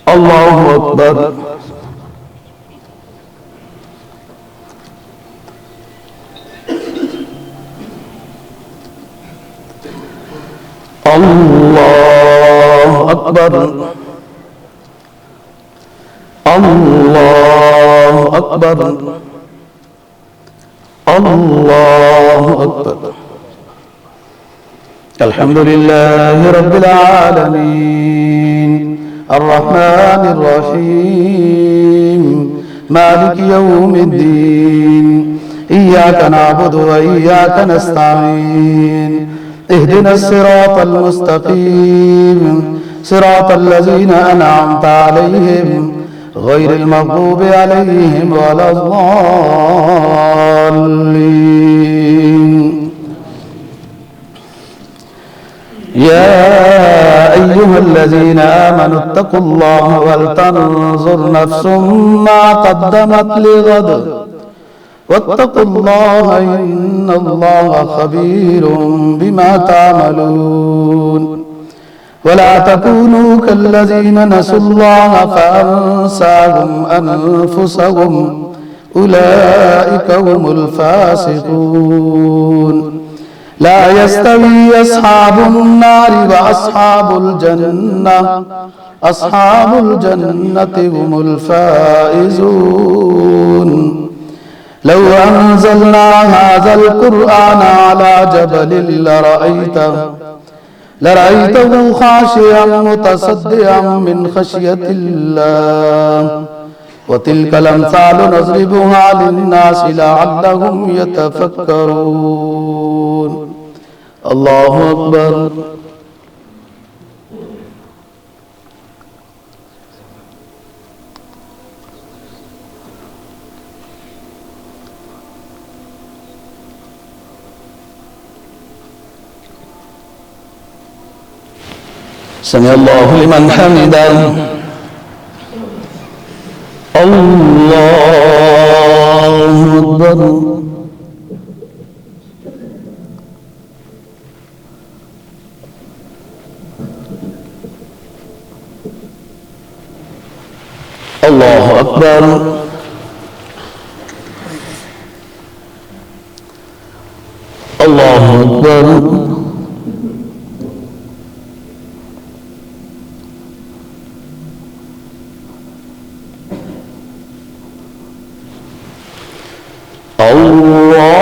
اللہ اکبر۔ اللہ اکبر، اللہ اکبر، اللہ اکبر۔ الحمدللہ رب العالمین، الرحمن الرحیم، مالک یوم الدین، ایاک نعبد و ایاک نستعین، اهدنا الصراط المستقيم صراط الذين أنعمت عليهم غير المغضوب عليهم ولا الضالين. يا أيها الذين آمنوا اتقوا الله ولتنظر نفس ما قدمت لغد واتقوا الله إن الله خبير بما تعملون ولا تكونوا كالذين نسوا الله فأنساهم أنفسهم أولئك هم الفاسقون لا يستوي أصحاب النار وأصحاب الجنة أصحاب الجنة هم الفائزون لو أنزلنا هذا القرآن على جبل لرأيته خاشعا متصدعا من خشية الله وتلك الأمثال نضربها للناس لعلهم يتفكرون الله أكبر سمع الله لمن حمده الله أكبر الله أكبر الله أكبر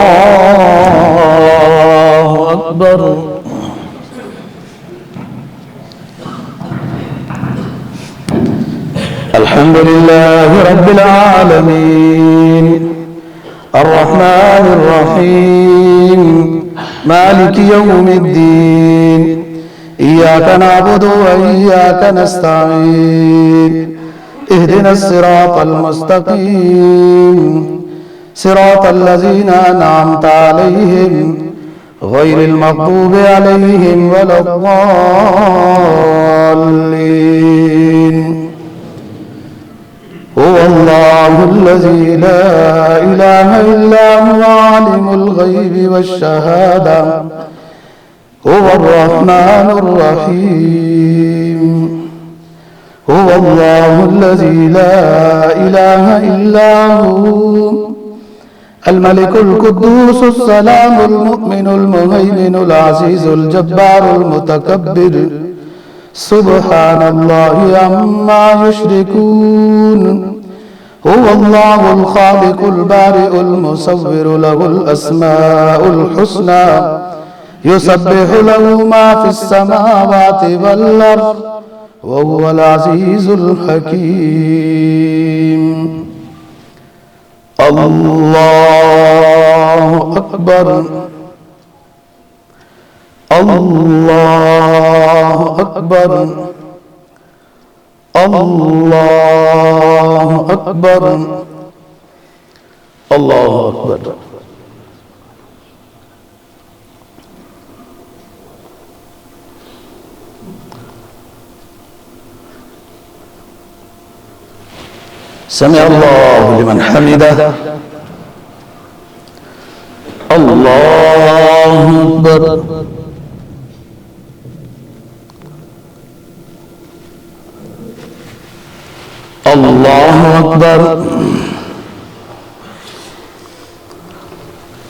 الله أكبر الحمد لله رب العالمين الرحمن الرحيم مالك يوم الدين إياك نعبد وإياك نستعين اهدنا الصراط المستقيم صراط الذين أنعمت عليهم غير المغضوب عليهم ولا الضالين هو الله الذي لا إله إلا هو عالم الغيب والشهادة هو الرحمن الرحيم هو الله الذي لا إله إلا هو الملك القدوس السلام المؤمن المهيمن العزيز الجبار المتكبر سبحان الله عما يشركون هو الله الخالق البارئ المصور له الأسماء الحسنى يسبح له ما في السماوات والأرض وهو العزيز الحكيم الله أكبر الله أكبر الله أكبر الله أكبر سمع الله لمن حمده الله أكبر الله أكبر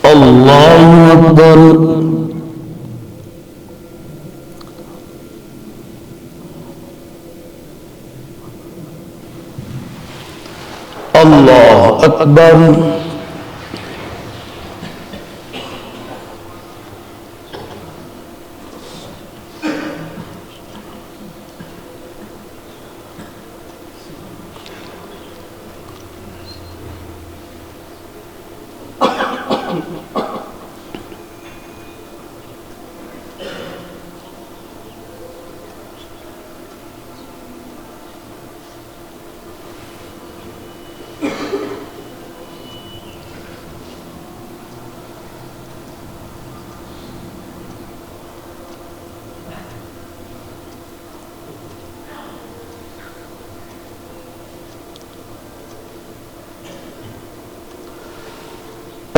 الله أكبر الله أكبر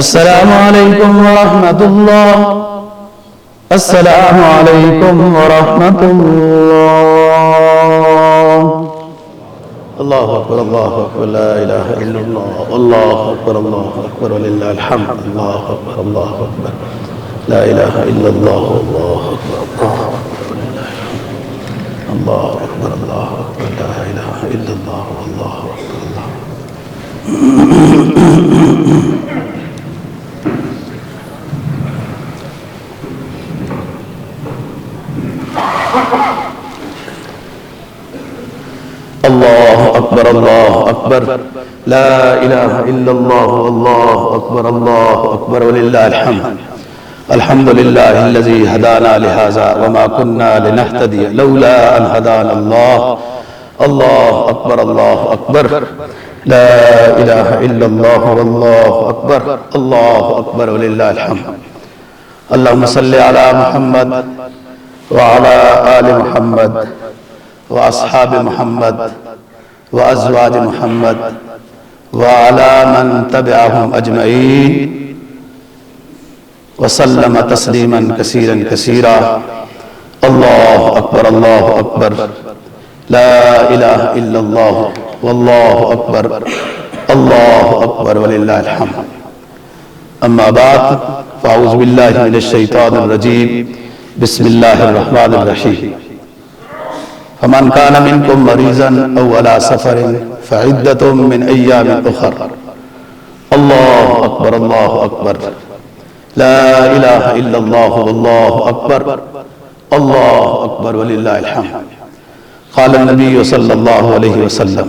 السلام علیکم ورحمۃ اللہ، السلام علیکم ورحمۃ اللہ۔ اللہ اکبر، اللہ اکبر، لا الہ الا اللہ، اللہ اکبر، اللہ اکبر وللہ الحمد، اللہ اکبر، اللہ اکبر، لا الہ الا اللہ، اللہ اکبر، اللہ اکبر وللہ الحمد، اللہ اکبر، اللہ اکبر، لا الہ الا اللہ، اللہ اکبر، اللہ اللہ اکبر، اللہ اکبر، لا الہ الا اللہ، اللہ اکبر، اللہ اکبر وللہ الحمد، الحمد للہ الذی ہدانا لہذا وما كنا لنہتدی لولا ان ہدانا اللہ، اللہ اکبر، اللہ اکبر، لا الہ الا اللہ، واللہ اکبر، اللہ اکبر وللہ الحمد۔ اللہم صلی علی محمد وعلی آل محمد واصحاب محمد وازواج محمد وعلى من تبعهم اجمعین وسلم تسلیما کثیرا کثیرا۔ اللہ اکبر، اللہ اکبر، لا الہ الا اللہ، واللہ اکبر، اللہ اکبر وللہ الحمد۔ اما بعد فاعوذ باللہ من الشیطان الرجیم، بسم اللہ الرحمن الرحیم۔ فمن كان منكم مريضا أو على سفر فعدة من أيام أخر۔ اللہ اکبر، اللہ اکبر، لا الہ الا اللہ، واللہ اکبر، اللہ اکبر وللہ الحمد۔ قال النبی صلی اللہ علیہ وسلم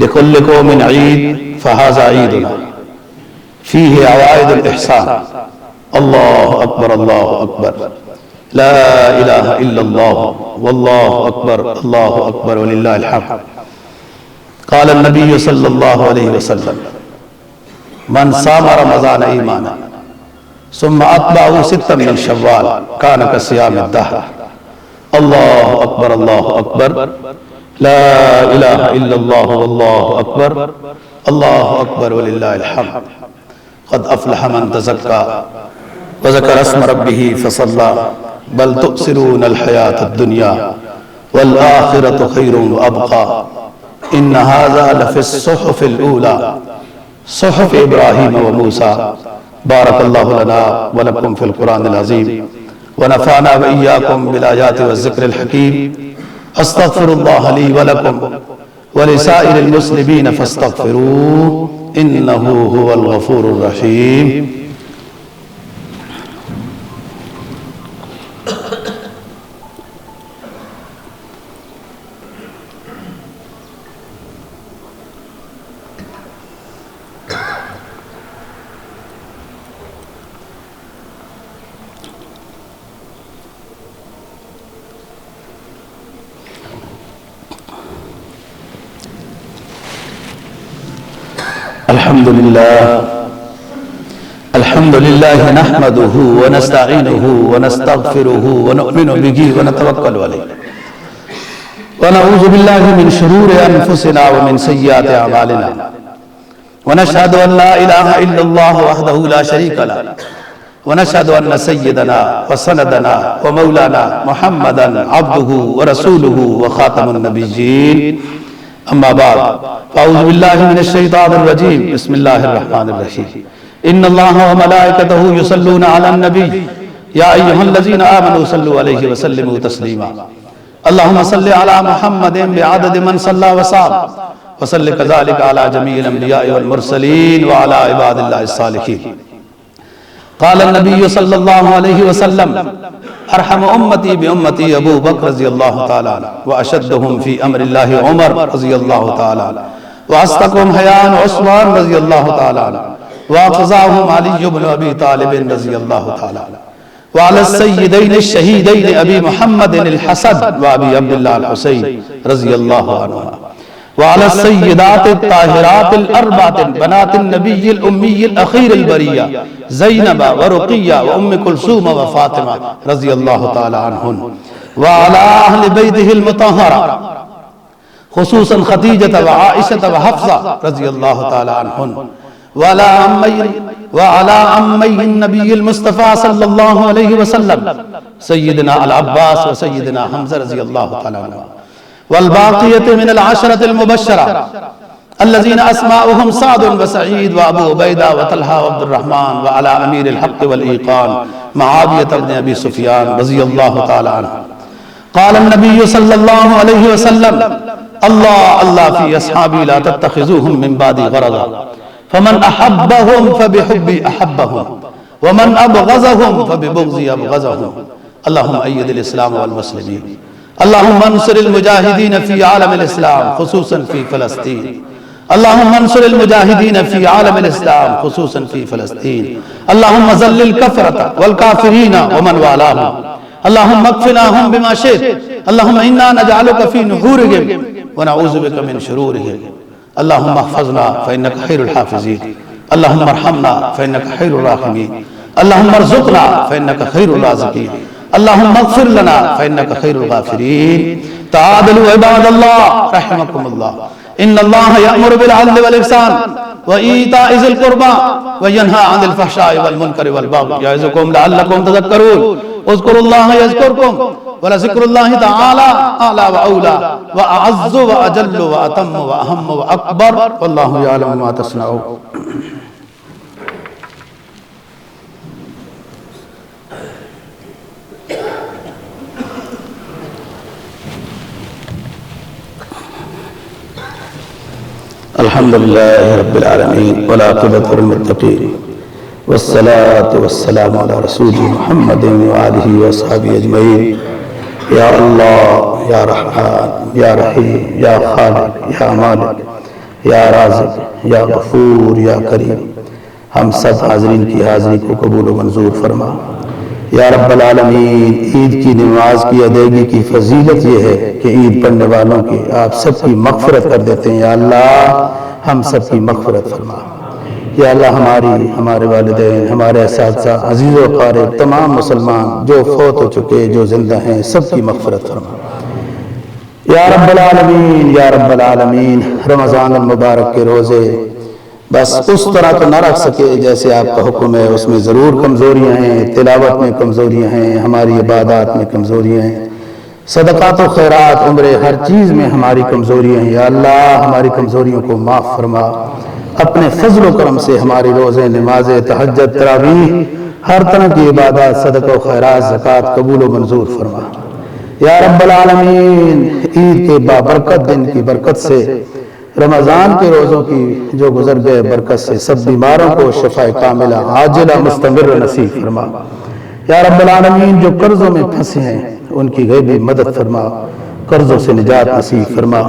لكل قوم عید فهذا عیدنا فیہ عوائد الاحسان۔ اللہ اکبر، اللہ اکبر، لا الہ الا اللہ، واللہ اکبر، اللہ اکبر وللہ الحمد۔ قال النبی صلی اللہ علیہ وسلم من صام رمضان ایمانا ثم اتبعه ستا من شوال كان كصيام الدهر۔ اللہ اکبر، اللہ اکبر، لا الہ الا اللہ، واللہ اکبر، اللہ اکبر وللہ الحمد۔ قد افلح من تزکا وذکر اسم ربہ فصلی بل تؤثرون الحیاة الدنیا والآخرة خیر وابقى ان هذا لفی الصحف الاولى صحف ابراہیم وموسیٰ۔ بارک اللہ لنا ولکم فی القرآن العظیم ونفعنا وإیاکم بالآیات والذکر الحکیم۔ استغفر اللہ لی ولکم ولسائر المسلمین فاستغفروه انہ هو الغفور الرحیم۔ الحمد للہ نحمده ونستعینه ونستغفره ونؤمن به ونتوکل علیہ ونعوذ باللہ من شرور انفسنا ومن سیئات اعمالنا ونشهد ان لا الہ الا اللہ وحدہ لا شریک له ونشهد ان سیدنا وسندنا ومولانا محمدا عبده ورسوله وخاتم النبیین۔ اما بعد فاعوذ باللہ من الشیطان الرجیم، بسم اللہ الرحمن الرحیم۔ ان اللہ وملائکتہ یصلون علی النبی یا ایہا الذین آمنوا صلوا علیہ وسلموا تسلیما۔ اللہم صلی علی محمد بعدد من صلی وصام وصلی کذالک علی جمیع الانبیاء والمرسلین وعلی عباد اللہ الصالحین۔ قال النبی صلی اللہ علیہ وسلم ارحم امتی بامتی ابو بکر رضی اللہ تعالی عنہ واشدہم فی امر اللہ عمر رضی اللہ تعالی عنہ واصدقہم حیاء عثمان رضی اللہ تعالی عنہ واقضاہم علی بن ابی طالب رضی اللہ تعالی عنہ وعلى السیدین الشہیدین ابی محمد الحسن وابی عبداللہ الحسین رضی اللہ عنہ وعلى السيدات الطاهرات الأربعة بنات النبي الأمي الأخير البرية زينب ورقية وأم كلثوم وفاطمة رضي الله تعالى عنهن وعلى أهل بيته المطهرة خصوصا خديجة وعائشة وحفصة رضي الله تعالى عنهن وعلى وعلى عمي النبي المصطفى صلى الله عليه وسلم سيدنا العباس وسيدنا حمزة رضي الله تعالى عنه والباقية من العشرة المبشرة الذين أسماؤهم سعد وسعيد وأبو عبيدة وطلحة وعبد الرحمن وعلى أمير الحق والإيقان معاوية بن أبي سفيان رضي الله تعالى عنه. قال النبي صلى الله عليه وسلم الله في أصحابي لا تتخذوهم من بعدي غرضا فمن أحبهم فبحبي أحبهم ومن أبغضهم فببغضي أبغضهم. اللهم أيد الإسلام والمسلمين. اللهم انصر المجاهدين في عالم الإسلام خصوصا في فلسطين. اللهم انصر المجاهدين في عالم الإسلام خصوصا في فلسطين. اللهم ذل الكفرة والكافرين ومن والاهم. اللهم اكفناهم بما شئت. اللهم إنا نجعلك في نحورهم ونعوذ بك من شرورهم. اللهم احفظنا فإنك خير الحافظين. اللهم ارحمنا فإنك خير الراحمين. اللهم ارزقنا فإنك خير الرازقين. اللهم اغفر لنا فإنك خير الغافرين. تعادلوا عباد الله رحمكم الله. إن الله يأمر بالعدل والإحسان وإيتاء ذي القربى وينهى عن الفحشاء والمنكر والبغي يعظكم لعلكم تذكرون. اذكروا الله يذكركم ولذكر الله تعالى أعلى وأولى وأعز وأجل وأتم وأهم وأكبر والله يعلم ما تصنعون. الحمد لله رب العالمين والعاقبة للمتقين والصلاة والسلام على رسول محمد وآله وصحبه أجمعين. یا اللہ یا رحمان یا رحیم یا خالق یا مالک یا رازق یا غفور یا کریم، ہم سب حاضرین کی حاضری کو قبول و منظور فرما. یا رب العالمین، عید کی نماز کی ادائیگی کی فضیلت یہ ہے کہ عید پڑھنے والوں کی آپ سب کی مغفرت کر دیتے ہیں. یا اللہ ہم سب کی مغفرت فرما. یا اللہ ہمارے والدین، ہمارے اساتذہ، عزیز و اقارب، تمام مسلمان جو فوت ہو چکے، جو زندہ ہیں، سب کی مغفرت فرما. یا رب العالمین یا رب العالمین، رمضان المبارک کے روزے بس اس طرح تو نہ رکھ سکے جیسے آپ کا حکم ہے. اس میں ضرور کمزوریاں ہیں، تلاوت میں کمزوریاں ہیں، ہماری عبادات میں کمزوریاں ہیں، صدقات و خیرات، عمرے، ہر چیز میں ہماری کمزوریاں ہیں. یا اللہ ہماری کمزوریوں کو معاف فرما. اپنے فضل و کرم سے ہماری روزے، نمازیں، تہجد، تراویح، ہر طرح کی عبادات، صدقہ و خیرات، زکوٰۃ قبول و منظور فرما. یا رب العالمین، عید کے بابرکت دن کی برکت سے، رمضان کے روزوں کی جو گزر گئے برکت سے، سب بیماروں کو شفا کاملہ عاجلہ مستمر نصیب فرما. یا رب العالمین، جو قرضوں میں پھنسے ہیں ان کی غیبی مدد فرما، قرضوں سے نجات نصیب فرما.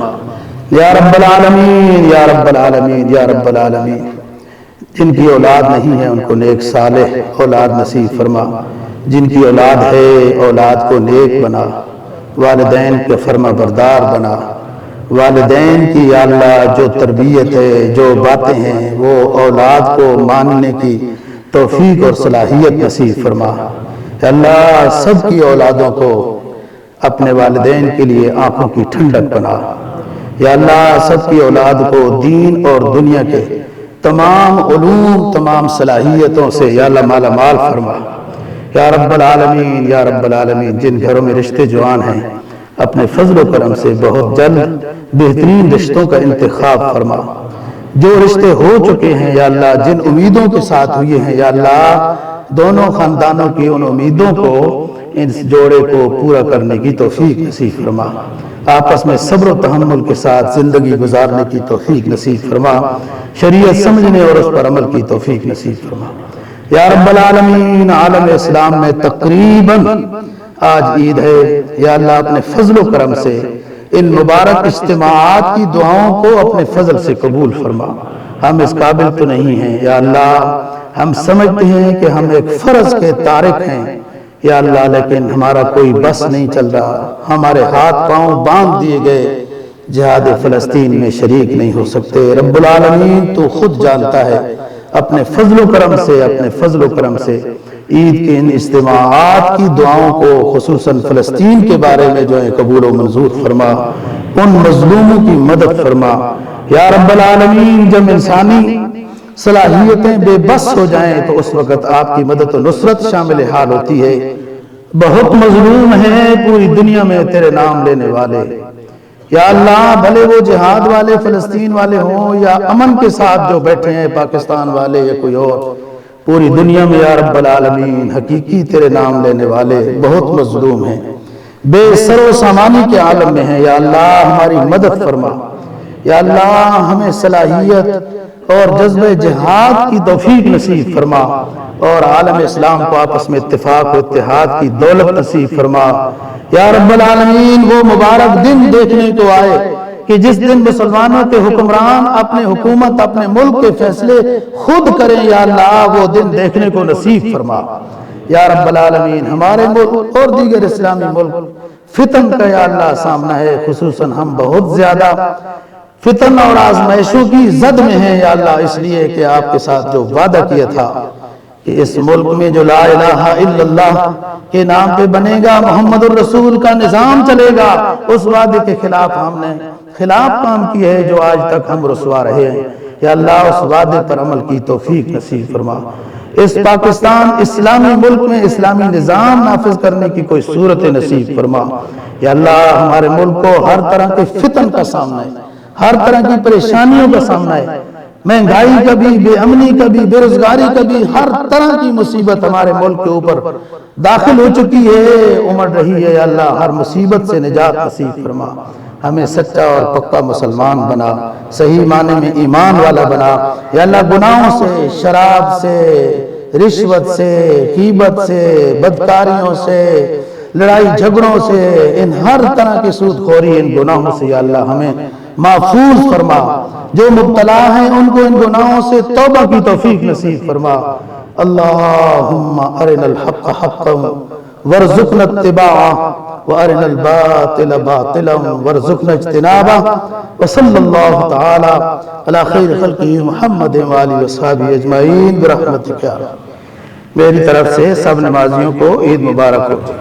یا رب العالمین یا رب العالمین یا رب العالمین، جن کی اولاد نہیں ہے ان کو نیک صالح اولاد نصیب فرما. جن کی اولاد ہے اولاد کو نیک بنا، والدین کے فرما بردار بنا. والدین کی یا اللہ جو تربیت ہے، جو باتیں ہیں، وہ اولاد کو ماننے کی توفیق اور صلاحیت نصیب فرما. یا اللہ سب کی اولادوں کو اپنے والدین کے لیے آنکھوں کی ٹھنڈک بنا. یا اللہ سب کی اولاد کو دین اور دنیا کے تمام علوم، تمام صلاحیتوں سے یا اللہ مالا مال فرما. یا رب العالمین یا رب العالمین، جن گھروں میں رشتے جوان ہیں اپنے فضل و کرم سے بہت جلد بہترین رشتوں کا انتخاب فرما. جو رشتے ہو چکے ہیں یا اللہ جن امیدوں کے ساتھ ہوئے ہیں، یا اللہ دونوں خاندانوں کی ان امیدوں کو، اس جوڑے کو پورا کرنے کی توفیق نصیب فرما. آپس میں صبر و تحمل کے ساتھ زندگی گزارنے کی توفیق نصیب فرما. شریعت سمجھنے اور اس پر عمل کی توفیق نصیب فرما. یا رب العالمین، عالم اسلام میں تقریباً آج عید ہے. یا اللہ اپنے فضل و کرم سے ان مبارک اجتماعات کی دعاؤں کو اپنے فضل سے قبول فرما. ہم اس قابل تو نہیں ہیں یا اللہ، ہم سمجھتے ہیں کہ ہم ایک فرض کے تارک ہیں یا اللہ، لیکن ہمارا کوئی بس نہیں چل رہا. ہمارے ہاتھ پاؤں باندھ دیے گئے، جہاد فلسطین میں شریک نہیں ہو سکتے. رب العالمین تو خود جانتا ہے. اپنے فضل و کرم سے، اپنے فضل و کرم سے عید کے ان اجتماعات کی دعاؤں کو خصوصاً فلسطین کے بارے میں جو ہے قبول و منظور فرما. ان مظلوموں کی مدد فرما. یا رب العالمین، جب انسانی صلاحیتیں بے بس ہو جائیں تو اس وقت آپ کی مدد و نصرت شامل حال ہوتی ہے۔ بہت مظلوم ہیں پوری دنیا میں تیرے نام لینے والے، یا اللہ بھلے وہ جہاد والے فلسطین والے ہوں یا امن کے ساتھ جو بیٹھے ہیں پاکستان والے یا کوئی اور، پوری دنیا میں یا رب العالمین حقیقی تیرے نام لینے والے بہت مظلوم ہیں، بے سر و سامانی کے عالم میں ہیں۔ یا اللہ ہماری مدد فرما، یا اللہ ہمیں صلاحیت اور جذبہ جہاد کی توفیق نصیب فرما، اور عالم اسلام کو آپس میں اتفاق و اتحاد کی دولت نصیب فرما۔ یا رب العالمین وہ مبارک دن دیکھنے کو آئے کہ جس دن مسلمانوں کے حکمران اپنے حکومت اپنے ملک کے فیصلے خود کریں، یا اللہ وہ دن دیکھنے کو نصیب فرما۔ یا رب العالمین ہمارے ملک اور دیگر اسلامی ملک فتن کا یا اللہ سامنا ہے، خصوصاً ہم بہت زیادہ فتن اور آزمائشوں کی زد میں ہیں یا اللہ، اس لیے کہ آپ کے ساتھ جو وعدہ کیا تھا کہ اس ملک میں جو لا الہ الا اللہ کے نام پہ بنے گا، محمد الرسول کا نظام چلے گا، اس وعدے کے خلاف ہم نے خلاف کام کیے ہے جو آج تک ہم رسوا رہے ہیں۔ یا اللہ اس وعدے پر عمل کی توفیق نصیب فرما۔ اس پاکستان اسلامی ملک میں اسلامی نظام نافذ کرنے کی کوئی صورت نصیب فرما۔ یا اللہ ہمارے ملک کو ہر طرح کے فتن کا سامنا ہے، ہر طرح کی پریشانیوں کا سامنا ہے، مہنگائی کا بھی، بے امنی کا بھی، بے روزگاری کا بھی، ہر طرح کی مصیبت ہمارے ملک کے اوپر داخل ہو چکی ہے، امڑ رہی ہے۔ یا اللہ ہر مصیبت سے نجات نصیب فرما، ہمیں سچا اور پکا مسلمان بنا، صحیح معنی میں ایمان والا بنا۔ یا اللہ گناہوں سے، شراب سے، رشوت سے، غیبت سے، بدکاریوں سے، لڑائی جھگڑوں سے، ان ہر طرح کی سود خوری، ان گناہوں سے یا اللہ ہمیں محفوظ فرما۔ جو مبتلا ہیں ان کو ان گناہوں سے توبہ کی توفیق نصیب فرما۔ اللہم ارنا الحق حقا وارزقنا اتباعہ وارنا الباطل باطلا وارزقنا اجتنابہ، وصلی اللہ تعالی علی خیر خلقہ محمد وآلہ وصحبہ اجمعین برحمتک یا رب۔ میری طرف سے سب نمازیوں کو عید مبارک ہو۔